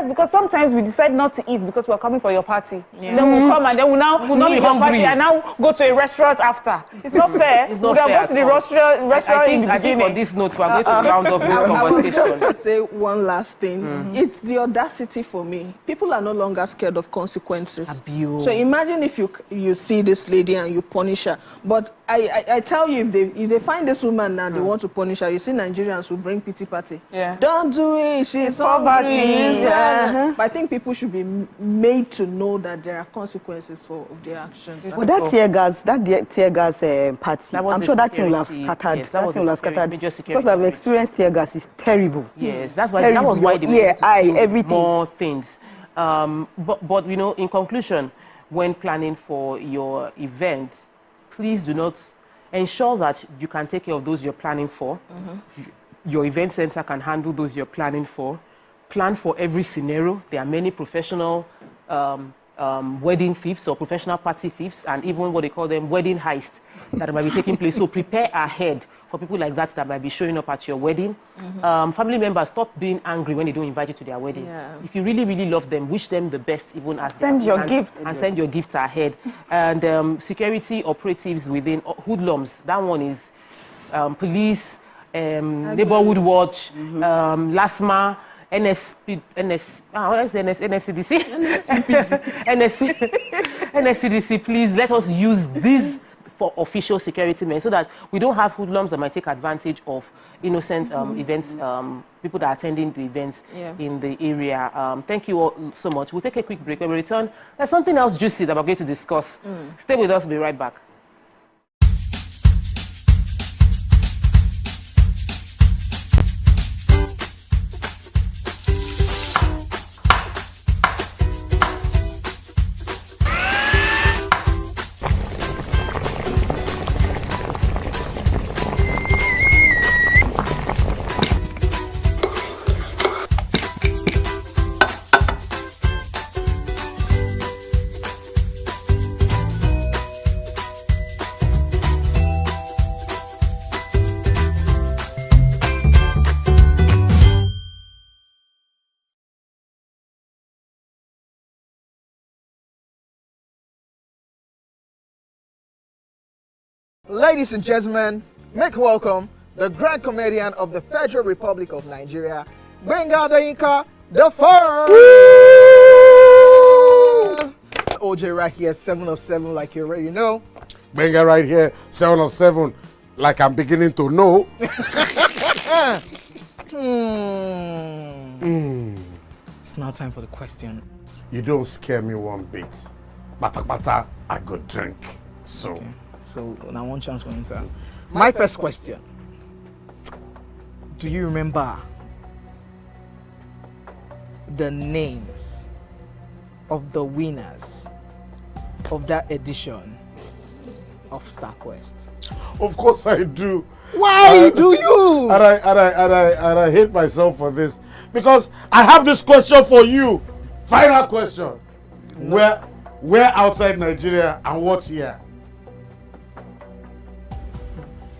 Because sometimes we decide not to eat because we're coming for your party. Then we'll come and then we'll not be hungry and now go to a restaurant after. It's not fair. It's not fair. Go to the restaurant in the beginning. I think on this note, we're going to round off this conversation. I want to say one last thing. It's the audacity for me. People are no longer scared of consequences. So imagine if you see this lady and you punish her. But I tell you, if they find this woman now, they want to punish her. You see Nigerians who bring pity party. Don't do it. She's poverty. But I think people should be made to know that there are consequences of their actions. But that tear gas party, I'm sure that thing will have scattered. Yes, that will have scattered. Because I've experienced tear gas is terrible. Yes, that's why. That was why they wanted to steal more things. But in conclusion, when planning for your event, please do not ensure that you can take care of those you're planning for. Your event center can handle those you're planning for. Plan for every scenario. There are many professional wedding thieves or professional party thieves, and even what they call them wedding heists that might be taking place. So prepare ahead for people like that might be showing up at your wedding. Family members, stop being angry when they don't invite you to their wedding. If you really, really love them, wish them the best, even as send your gifts and send your gifts ahead. And security operatives within hoodlums. That one is police, neighborhood watch, LASMA, NSCDC. Please let us use this for official security men so that we don't have hoodlums that might take advantage of innocent events, people that are attending the events in the area. Thank you all so much. We'll take a quick break. When we return, there's something else juicy that we're going to discuss. Stay with us. We'll be right back. Ladies and gentlemen, make welcome the grand comedian of the Federal Republic of Nigeria, Benga Dainka the First. OJ right here, 7 of 7, like you already know. Benga right here, 7 of 7, like I'm beginning to know. It's now time for the question. You don't scare me one bit. Bata bata, I go drink. So, okay. So now one chance for Inter. My first question. Do you remember the names of the winners of that edition of StarQuest? Of course I do. Why do you? And I hate myself for this. Because I have this question for you. Final question. No. Where outside Nigeria and what year?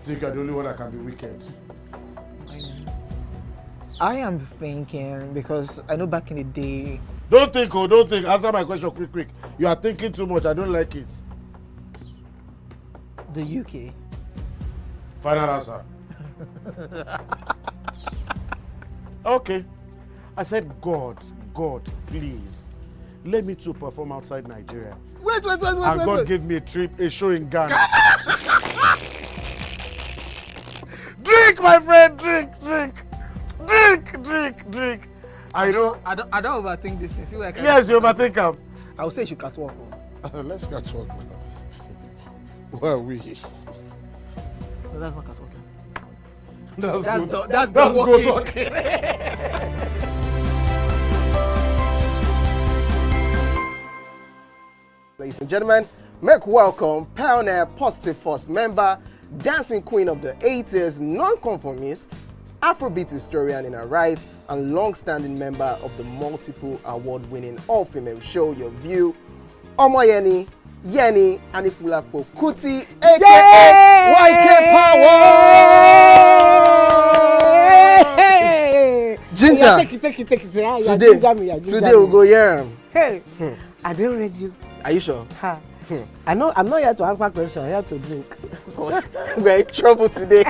Think you're the only one that can be wicked. I am thinking, because I know back in the day. Don't think. Answer my question quick. You are thinking too much. I don't like it. The UK. Final answer. Okay. I said, God, please, let me to perform outside Nigeria. Wait. And God gave me a show in Ghana. Drink, my friend, drink. I don't overthink this thing. See where I can. Yes, you overthink them. I would say you should catwalk. Let's catwalk. Where are we? No, that's not catwalking. That's good talking. Ladies and gentlemen, make welcome Pioneer Positive Force member, dancing queen of the 80s, non-conformist, Afrobeat historian in her right, and long-standing member of the multiple award-winning all-female show Your View, Omoyeni Yeni Anikulapo Kuti, aka YK Power! Ginger, take it. Today we'll go here. Hey, I don't read you. Are you sure? I'm not here to answer questions, I'm here to drink. We're in trouble today.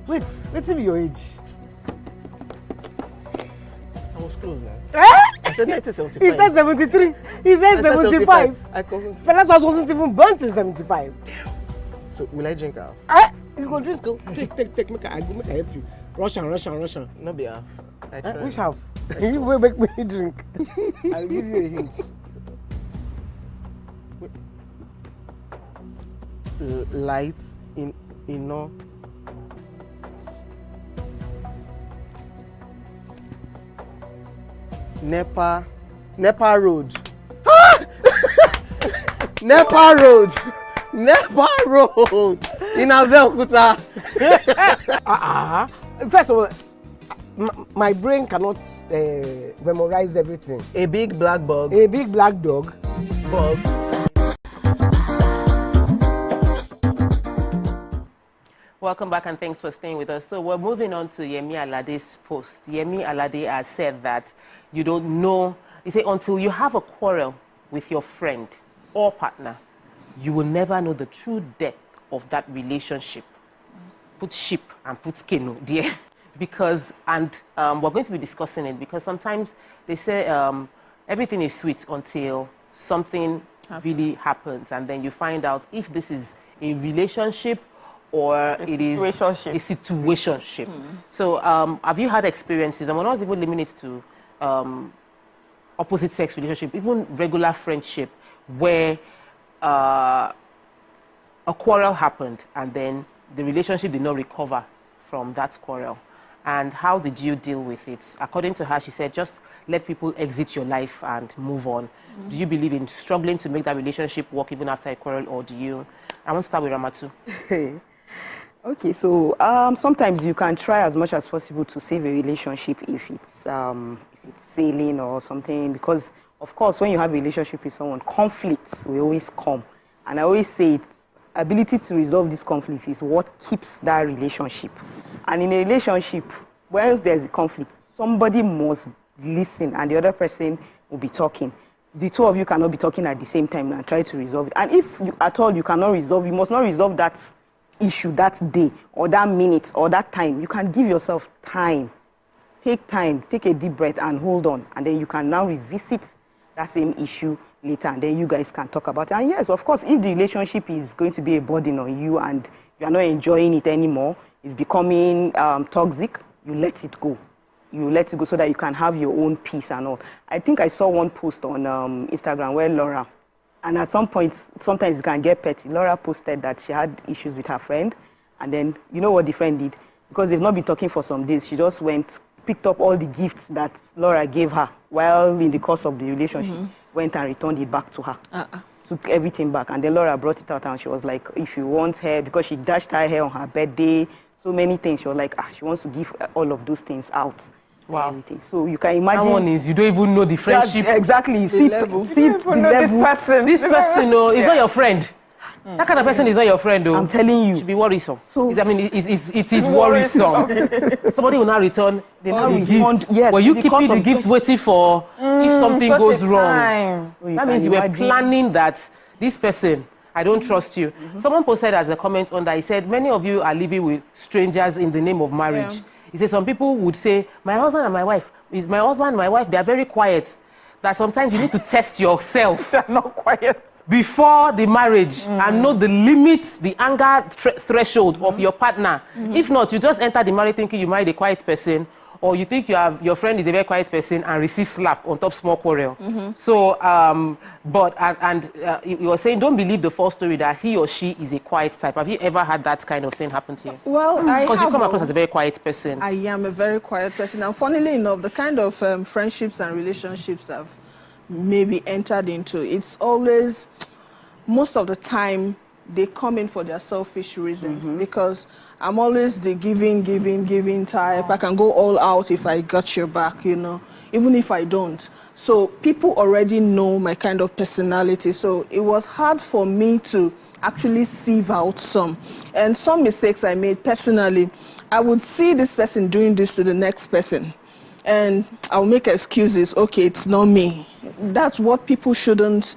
Wait till your age. I was close now. I said 1975. He said 73. He said 75. Fellas wasn't even born till 75. So will I drink half? You go drink. Take. Make I help you. Russian. No be half. Which half? You will make me drink. I'll give you a hint. Lights in no. Nepa Road. Nepa Road in Abeokuta. First of all, my brain cannot memorize everything. A big black bug. A big black dog. Bug. Welcome back and thanks for staying with us. So we're moving on to Yemi Alade's post. Yemi Alade has said that you don't know, he said, until you have a quarrel with your friend or partner, you will never know the true depth of that relationship. Put ship and put canoe there. Because, and we're going to be discussing it because sometimes they say everything is sweet until something really happens. And then you find out if this is a relationship or it is a situationship. So have you had experiences, and we're not even limited to opposite sex relationship, even regular friendship, where a quarrel happened and then the relationship did not recover from that quarrel? And how did you deal with it? According to her, she said, just let people exit your life and move on. Do you believe in struggling to make that relationship work even after a quarrel, or do you? I want to start with Ramatu. Okay, so sometimes you can try as much as possible to save a relationship if it's sailing or something, because of course when you have a relationship with someone, conflicts will always come. And I always say it, ability to resolve this conflict is what keeps that relationship. And in a relationship, when there's a conflict, somebody must listen and the other person will be talking. the two of you cannot be talking at the same time and try to resolve it. And if at all you cannot resolve, you must not resolve that issue that day or that minute or that time. You can give yourself time. Take time, take a deep breath and hold on. And then you can now revisit that same issue later, and then you guys can talk about it. And yes, of course, if the relationship is going to be a burden on you and you are not enjoying it anymore, it's becoming toxic, you let it go. You let it go so that you can have your own peace and all. I think I saw one post on Instagram where Laura, and at some point, sometimes it can get petty, Laura posted that she had issues with her friend, and then, you know what the friend did? Because they've not been talking for some days, she just picked up all the gifts that Laura gave her while in the course of the relationship, went and returned it back to her. Took everything back, and then Laura brought it out and she was like, if you want her, because she dashed her hair on her birthday, so many things, she was like, she wants to give all of those things out. Wow. Everything. So you can imagine. That one is, you don't even know the friendship. Exactly. See the level. This person, no, is not your friend. That kind of person is not your friend, though. I'm telling you. It should be worrisome. So, it is worrisome. Somebody will now return. They now gift. Yes. Well, you keep the gift waiting for if something goes wrong. That means you were planning that this person, I don't trust you. Someone posted as a comment on that. He said, many of you are living with strangers in the name of marriage. He said, some people would say, my husband and my wife, they are very quiet. That sometimes you need to test yourself. They're not quiet. Before the marriage and know the limits, the anger threshold of your partner. If not, you just enter the marriage thinking you married a quiet person, or you think your friend is a very quiet person and receive slap on top small quarrel. So, you were saying don't believe the false story that he or she is a quiet type. Have you ever had that kind of thing happen to you? Well, because you come across as a very quiet person. I am a very quiet person, and funnily enough, the kind of friendships and relationships I've maybe entered into, it's always, most of the time, they come in for their selfish reasons, because I'm always the giving type. I can go all out if I got your back, you know, even if I don't. So people already know my kind of personality. So it was hard for me to actually sieve out some. And some mistakes I made personally, I would see this person doing this to the next person, and I'll make excuses. Okay, it's not me. That's what people shouldn't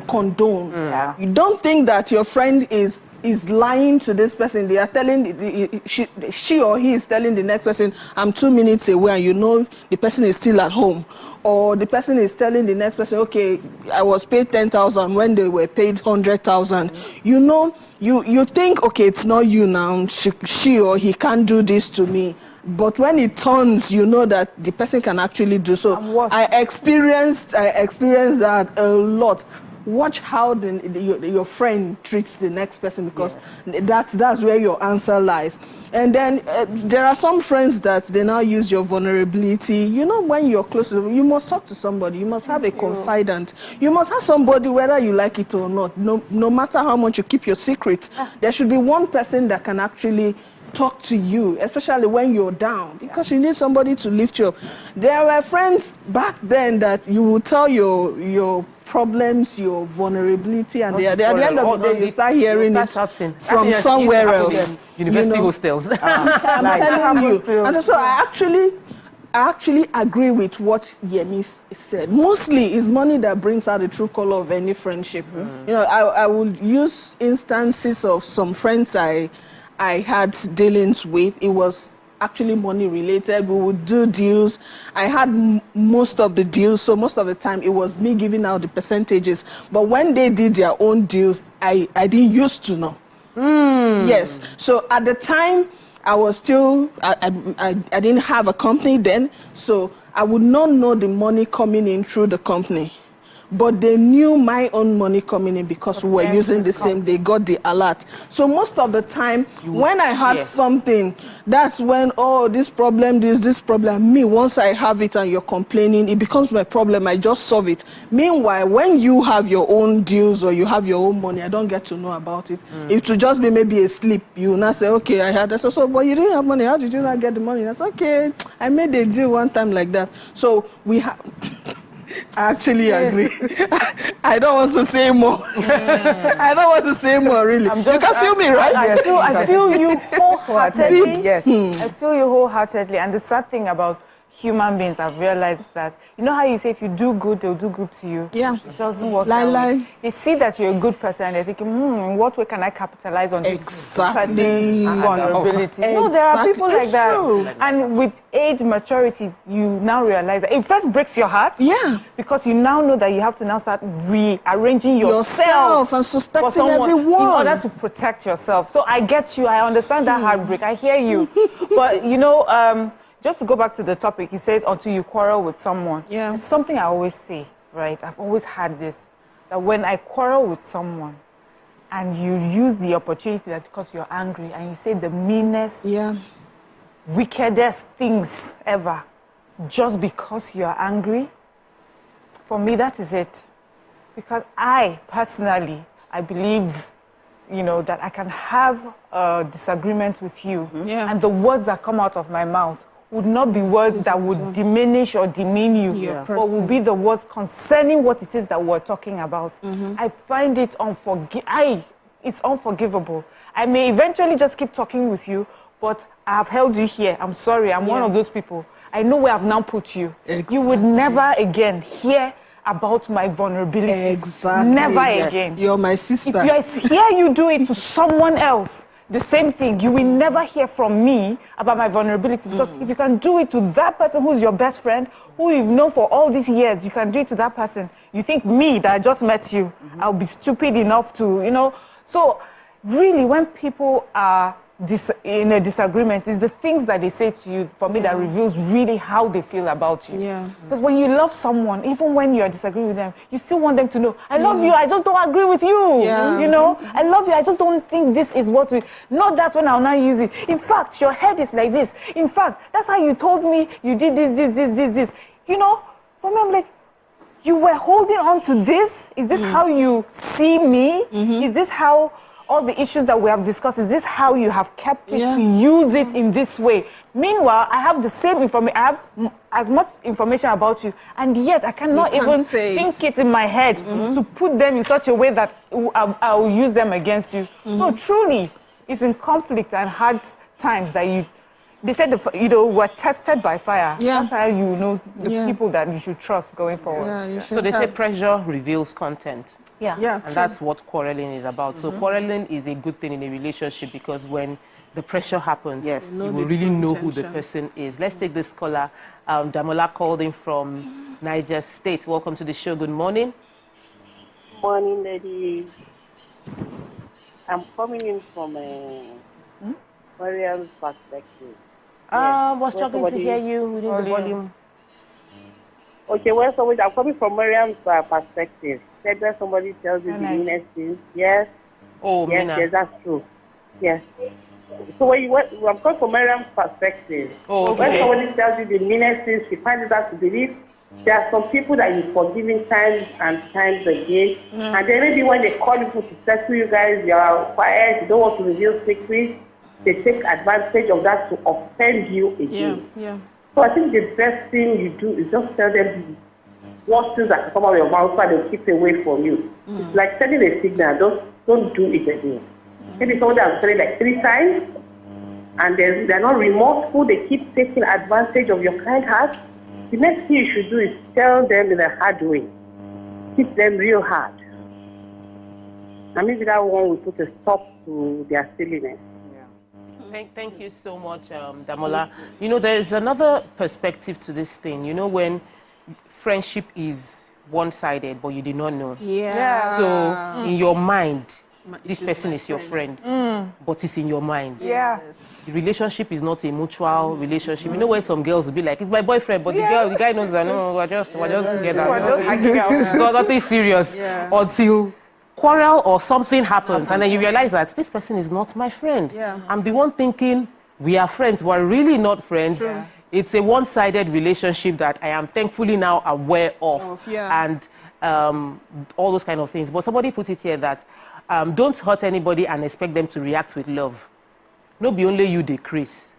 condone. You don't think that your friend is lying to this person. They are telling, she or he is telling the next person, I'm 2 minutes away, and you know the person is still at home. Or the person is telling the next person, okay, I was paid 10,000 when they were paid 100,000. You know, you think, okay, it's not you now. She or he can't do this to me. But when it turns, you know that the person can actually do so. I experienced that a lot. Watch how your friend treats the next person, because that's where your answer lies. And then there are some friends that they now use your vulnerability. You know, when you're close to them, you must talk to somebody. You must have a confidant. You must have somebody, whether you like it or not. No matter how much you keep your secret, there should be one person that can actually talk to you, especially when you're down, because you need somebody to lift you up. There were friends back then that you would tell your problems, your vulnerability, and at the end of the day, you start hearing it from somewhere else. University hostels. I'm telling you. And so I actually agree with what Yemi said. Mostly, it's money that brings out the true color of any friendship. You know, I would use instances of some friends I had dealings with. It was actually money related. We would do deals. I had most of the deals, so most of the time it was me giving out the percentages. But when they did their own deals, I didn't used to know. Yes. So at the time, I was still, I didn't have a company then, so I would not know the money coming in through the company. But they knew my own money coming in because we were using the same. They got the alert. So most of the time, when I had something, that's when, this problem, this problem. Me, once I have it and you're complaining, it becomes my problem. I just solve it. Meanwhile, when you have your own deals or you have your own money, I don't get to know about it. It will just be maybe a slip. You will not say, okay, I had this. So, but you didn't have money. How did you not get the money? That's okay. I made a deal one time like that. So we have... I actually agree. I don't want to say more. I don't want to say more, really. You can feel me, right? I feel you wholeheartedly. Yes. I feel you wholeheartedly. And the sad thing about human beings have realized that, you know how you say if you do good, they'll do good to you? Yeah. It doesn't work that way. They see that you're a good person and they're thinking, in what way can I capitalize on this person's vulnerability? No, there are people like that. True. And with age maturity, you now realize that it first breaks your heart. Yeah. Because you now know that you have to now start rearranging yourself and suspecting someone everyone. in order to protect yourself. So I get you. I understand that heartbreak. I hear you. But, you know, just to go back to the topic, he says, until you quarrel with someone. Yeah. It's something I always say, right? I've always had this, that when I quarrel with someone and you use the opportunity that because you're angry and you say the meanest, wickedest things ever, just because you're angry, for me, that is it. Because I, personally, I believe, you know, that I can have a disagreement with you and the words that come out of my mouth would not be words that would diminish or demean you, but would be the words concerning what it is that we're talking about. I find it it's unforgivable. I may eventually just keep talking with you, but I have held you here. I'm sorry, I'm one of those people. I know where I've now put you. Exactly. You would never again hear about my vulnerabilities. Exactly. Never again. You're my sister. If I hear you do it to someone else, the same thing, you will never hear from me about my vulnerability. Because if you can do it to that person who's your best friend, who you've known for all these years, you can do it to that person. You think me, that I just met you, I'll be stupid enough to, you know. So really, when people are in a disagreement, it's the things that they say to you, for me, that reveals really how they feel about you. Because when you love someone, even when you're disagreeing with them, you still want them to know, I love you, I just don't agree with you. You know, I love you, I just don't think this is what we... Not that when I'll not use it. In fact, your head is like this. In fact, that's how you told me you did this. You know, for me, I'm like, you were holding on to this? Is this how you see me? Is this how... all the issues that we have discussed, is this how you have kept it to use it in this way? Meanwhile, I have the same information, I have as much information about you, and yet I cannot even think it in my head to put them in such a way that I will use them against you. So truly, it's in conflict and hard times that they said, we're tested by fire. That's how you know the people that you should trust going forward. So they say pressure reveals content. And that's what quarreling is about. So quarreling is a good thing in a relationship because when the pressure happens, you will really know who the person is. Let's take this caller. Damola called in from Niger State. Welcome to the show. Good morning. Morning, ladies. I'm coming in from Mariam's perspective. Was struggling to hear you within the volume. Okay, well, I'm coming from Mariam's perspective. Said when somebody tells you the meanest things, yes, that's true. Yes. So I'm coming from Mariam's perspective. When somebody tells you the meanest things, she finds it hard to believe. There are some people that you forgiving times and times again, and then maybe when they call you to settle you guys, you are quiet, you don't want to reveal secrets. They take advantage of that to offend you again. So I think the best thing you do is just tell them what things that come out of your mouth so they'll keep away from you. It's like sending a signal, don't do it again. Maybe someone has said it like 3 times and they're not remorseful, they keep taking advantage of your kind heart. The next thing you should do is tell them in a hard way. Keep them real hard. And maybe that one will put a stop to their silliness. Thank you so much, Damola. You know, there is another perspective to this thing. You know, when friendship is one-sided, but you did not know. So in your mind, this person is your friend, but it's in your mind. The relationship is not a mutual relationship. You know, when some girls will be like, it's my boyfriend, but the guy knows that, no, we're just together. We're just hanging out. No, nothing serious. Until quarrel or something happens, and then you realize that this person is not my friend. I'm the one thinking we are friends, we're really not friends. It's a one-sided relationship that I am thankfully now aware of, and all those kind of things. But somebody put it here that don't hurt anybody and expect them to react with love. No, be only you decrease.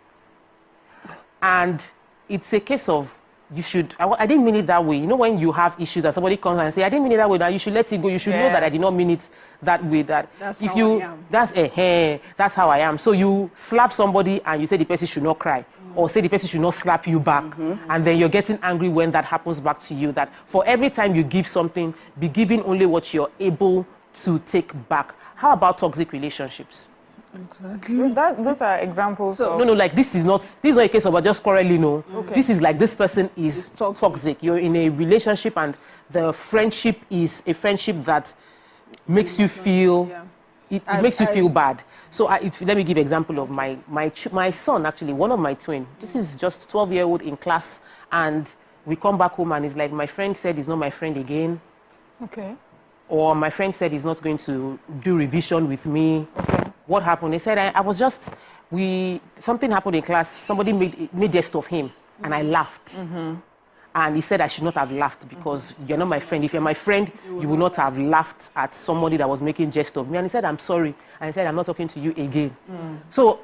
And it's a case of you should, I didn't mean it that way. You know, when you have issues and somebody comes and say, I didn't mean it that way, that you should let it go. You should know that I did not mean it that way. That that's if how you, I am. that's how I am. So you slap somebody and you say the person should not cry. or say the person should not slap you back, and then you're getting angry when that happens back to you. That for every time you give something, be giving only what you're able to take back. How about toxic relationships? Exactly. Those are examples. So, no, like this is not a case of just quarreling. No, this is like this person is toxic. You're in a relationship, and the friendship is a friendship that makes you feel. It makes you feel bad. So let me give an example of my son, actually, one of my twin. This is just 12-year-old in class, and we come back home and it's like, my friend said he's not my friend again. Okay. Or my friend said he's not going to do revision with me. Okay. What happened? They said, something happened in class. Somebody made jest of him, and I laughed. And he said I should not have laughed because you're not my friend. If you're my friend, you would not have laughed at somebody that was making jest of me. And he said, I'm sorry. And he said, I'm not talking to you again. So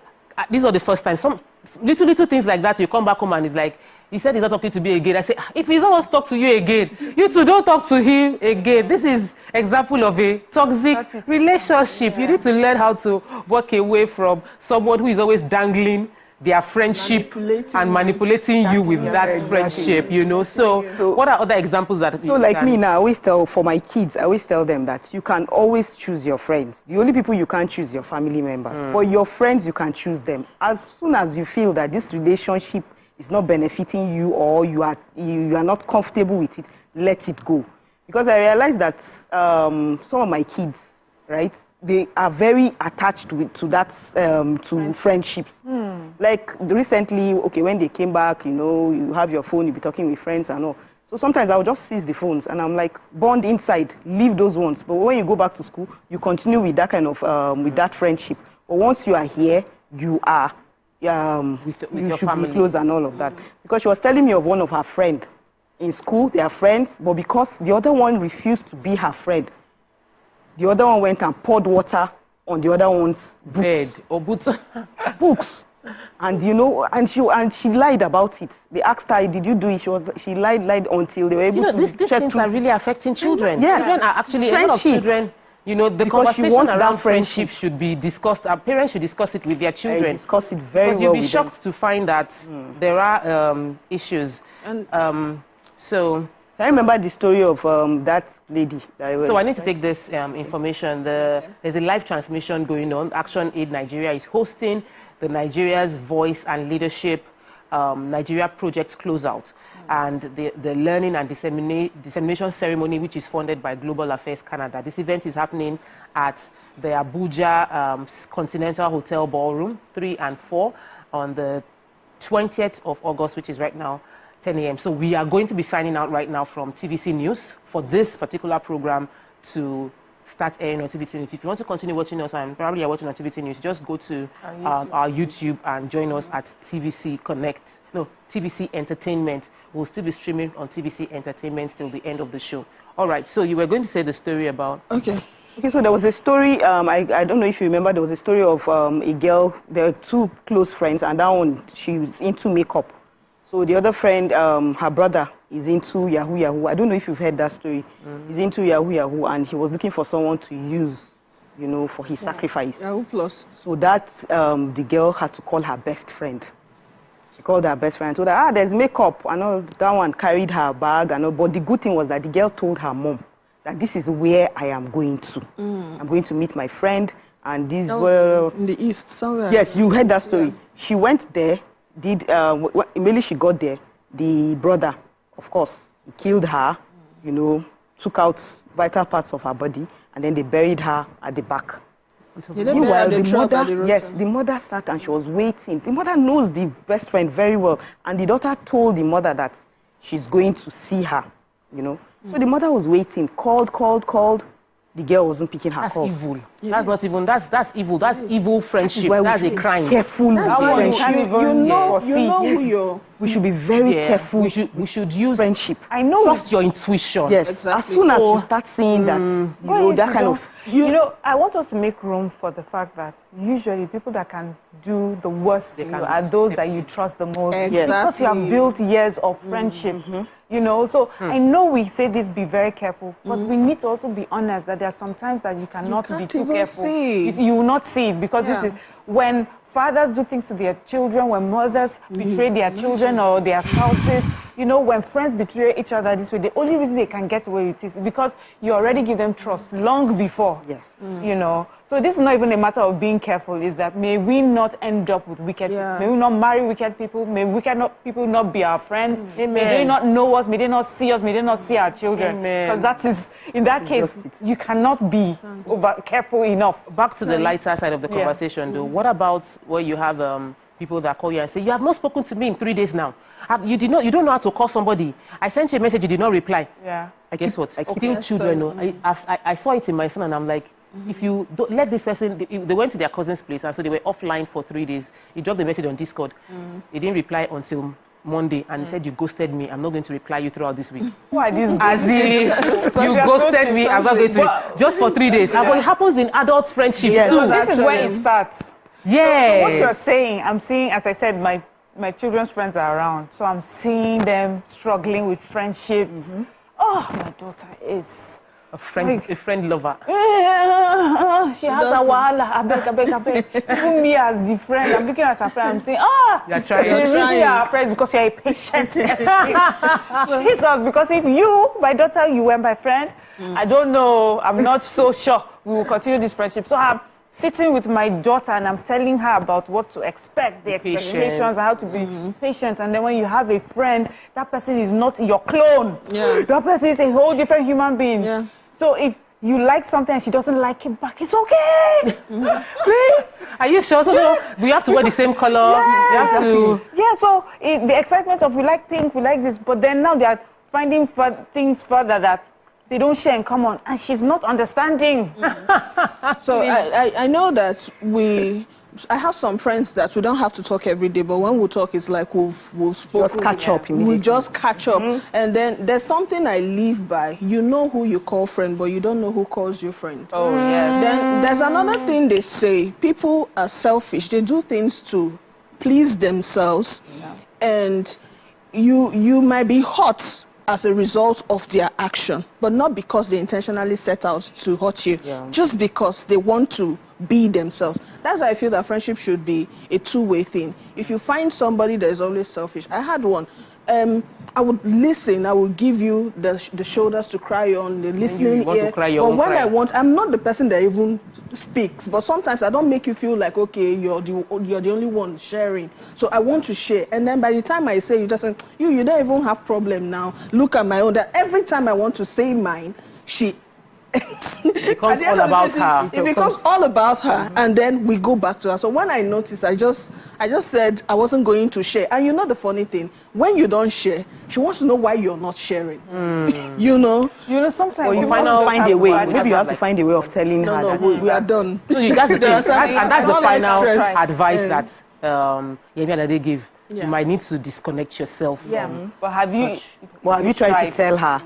these are the first time. Some little things like that, you come back home and it's like, he said he's not talking to me again. I say, if he doesn't talk to you again, you two don't talk to him again. This is example of a toxic relationship. Yeah. You need to learn how to walk away from someone who is always dangling their friendship and manipulating you with that friendship, you know. So what are other examples that So like me now, I always tell, for my kids, I always tell them that you can always choose your friends. The only people you can't choose your family members. But your friends, you can choose them. As soon as you feel that this relationship is not benefiting you or you are not comfortable with it, let it go. Because I realize that some of my kids, right, they are very attached to friendships. Like recently, okay, when they came back, you know, you have your phone, you be talking with friends and all. So sometimes I'll just seize the phones and I'm like, bond inside, leave those ones. But when you go back to school, you continue with that kind of, with that friendship. But once you are here, you are, with you should family. Be close and all of that. Because she was telling me of one of her friends in school, they are friends, but because the other one refused to be her friend, the other one went and poured water on the other one's bed or boots. Books. And you know, and she lied about it. They asked her, "Did you do it?" She lied until they were able to. These things are really affecting children. Yes. Children are actually a lot of children. You know, the conversation around friendship should be discussed. Our parents should discuss it with their children. Discuss it very well. Because you'll be shocked to find that there are issues. So. I remember the story of that lady. So I need to take this information. There's a live transmission going on. Action Aid Nigeria is hosting the Nigeria's Voice and Leadership Nigeria Project Closeout. And the Learning and Dissemination Ceremony, which is funded by Global Affairs Canada. This event is happening at the Abuja Continental Hotel Ballroom, 3 and 4, on the 20th of August, which is right now, 10 a.m. So we are going to be signing out right now from TVC News for this particular program to start airing on TVC News. If you want to continue watching us, and probably you're watching on TVC News, just go to our YouTube and join us at TVC Connect. No, TVC Entertainment. We'll still be streaming on TVC Entertainment till the end of the show. All right, so you were going to say the story about... Okay, so there was a story, I don't know if you remember, there was a story of a girl, there were two close friends, and that one, she was into makeup. So the other friend, her brother, is into Yahoo. I don't know if you've heard that story. He's into Yahoo, and he was looking for someone to use, you know, for his sacrifice. Yahoo Plus. So that the girl had to call her best friend. She called her best friend and told her, there's makeup. I know that one carried her bag. I know, but the good thing was that the girl told her mom that this is where I am going to. I'm going to meet my friend, and this was in the east somewhere. Yes, you heard that story. Yeah. She went there. Immediately she got there, the brother, of course, he killed her, you know, took out vital parts of her body, and then they buried her at the back. Meanwhile, the mother sat and she was waiting. The mother knows the best friend very well, and the daughter told the mother that she's going to see her, you know. So the mother was waiting, called. The girl wasn't picking her calls. That's evil. Yes. That's not even, that's evil. That's evil friendship. That's a crime. Careful. We should be very careful. We should use friendship. I know. Trust your intuition. Yes. Exactly. As soon as you start seeing that, you know, that kind of... You know, I want us to make room for the fact that usually people that can do the worst to you are those that you trust the most. Exactly. Because you have built years of friendship. You know, so I know we say this, be very careful, but we need to also be honest that there are some times that you cannot be too careful. You will not see it because this is when fathers do things to their children, when mothers betray their children or their spouses, you know, when friends betray each other this way, the only reason they can get away with it is because you already give them trust long before. Yes. You know, so this is not even a matter of being careful, is that may we not end up with wicked people. May we not marry wicked people. May people not be our friends. Amen. May they not know us. May they not see us. May they not see our children. Because that is, in that case, you cannot be careful enough. Back to the lighter side of the conversation, though. What about where you have people that call you and say, you have not spoken to me in 3 days now. You don't know how to call somebody. I sent you a message, you did not reply. Yeah. Guess what? Still children. I saw it in my son and I'm like, if you don't let this person, they went to their cousin's place and so they were offline for 3 days. He dropped the message on Discord. He didn't reply until Monday and he said, you ghosted me. I'm not going to reply you throughout this week. Why this? As in, you ghosted me. I'm not going to. Just for 3 days. But it happens in adult friendship too. So this is where it starts. Yeah. So what you're saying, I'm seeing, as I said, my children's friends are around. So I'm seeing them struggling with friendships. Oh, my daughter is a friend lover. She has a wahala. I beg. Even me as the friend, I'm looking at her friend, I'm saying, you're trying. You're friends because you're a patient person. Jesus, because if you, my daughter, you were my friend, I don't know, I'm not so sure we will continue this friendship. So I'm sitting with my daughter and I'm telling her about what to expect, the expectations, how to be patient. And then when you have a friend, that person is not your clone. Yeah. That person is a whole different human being. Yeah. So if you like something and she doesn't like it back, it's okay. Please. Are you sure? So we have to wear the same color. Yeah. You have to. Yeah, so the excitement of we like pink, we like this, but then now they are finding things further that they don't share in common, and she's not understanding. So I know that I have some friends that we don't have to talk every day, but when we talk, it's like we've spoken. Just catch up immediately. We just catch up. And then there's something I live by. You know who you call friend, but you don't know who calls you friend. Oh, yes. Then there's another thing they say. People are selfish. They do things to please themselves. Yeah. And you might be hurt as a result of their action, but not because they intentionally set out to hurt you, just because they want to be themselves. That's why I feel that friendship should be a two-way thing. If you find somebody that is always selfish, I had one. I would listen. I would give you the shoulders to cry on, the listening ear. But when I'm not the person that even speaks. But sometimes I don't make you feel like, okay, you're the only one sharing. So I want to share. And then by the time I say, you don't even have problem now. Look at my own. That every time I want to say mine, it becomes all about her. It becomes all about her, and then we go back to her. So when I noticed, I just said I wasn't going to share. And you know the funny thing, when you don't share, she wants to know why you're not sharing. You know, sometimes you find a way. Maybe you have to find a way of telling her. No, we are done. So that's the thing. That's the final advice that Yemi give. You might need to disconnect yourself. Yeah. But have you tried to tell her?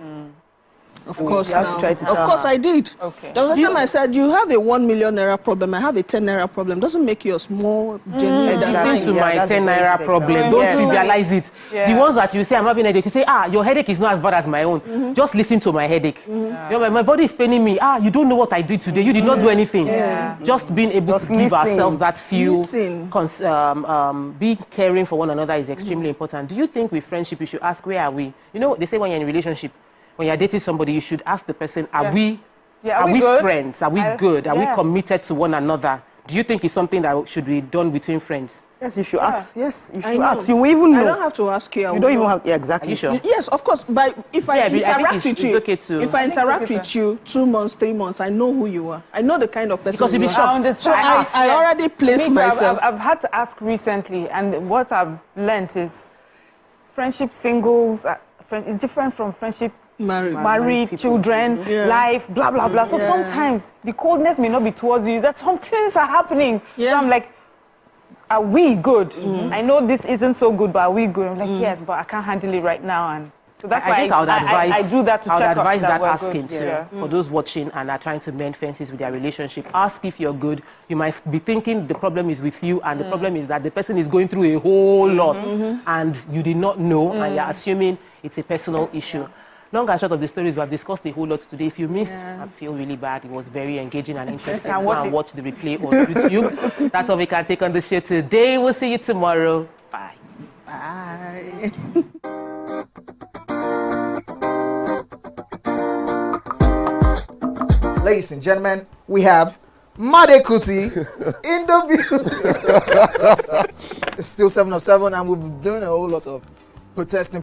Of course, I did. Okay. There was a time I said, you have a 1 million naira problem, I have a 10 naira problem. Doesn't make you a small genuine. Listen to my 10 naira problem. Don't trivialize it. The ones that you say, I'm having a headache, you say, your headache is not as bad as my own. Just listen to my headache. You know, my body is paining me. You don't know what I did today. You did not do anything. Just being able to give ourselves that feel, being caring for one another is extremely important. Do you think with friendship, you should ask, where are we? You know, they say when you're in a relationship, when you're dating somebody, you should ask the person, are we friends? Are we good? Are we committed to one another? Do you think it's something that should be done between friends? Yes, you should ask. Yes, you should ask. You will even know. I don't have to ask you. You don't even have. Yeah, exactly. Are you sure? Yes, of course. But if I interact with you, if I interact with you 2 months, 3 months, I know who you are. I know the kind of person because you'll be shocked. So I already placed myself. I've had to ask recently, and what I've learned is friendship singles is different from friendship. Married, children, life, blah, blah, blah. So sometimes the coldness may not be towards you, that some things are happening. So I'm like, are we good? I know this isn't so good, but are we good? I'm like, yes, but I can't handle it right now. And so that's why I do that to check up. I would advise that asking for those watching and are trying to mend fences with their relationship. Ask if you're good. You might be thinking the problem is with you, and the problem is that the person is going through a whole lot, and you did not know, and you're assuming it's a personal issue. long and short of the stories, we have discussed a whole lot today. If you missed, I feel really bad. It was very engaging and interesting. Go and watch the replay on YouTube. That's all we can take on the show today. We'll see you tomorrow. Bye. Bye. Ladies and gentlemen, we have Made Kuti in the view. It's still 7 of 7, and we've been doing a whole lot of protesting.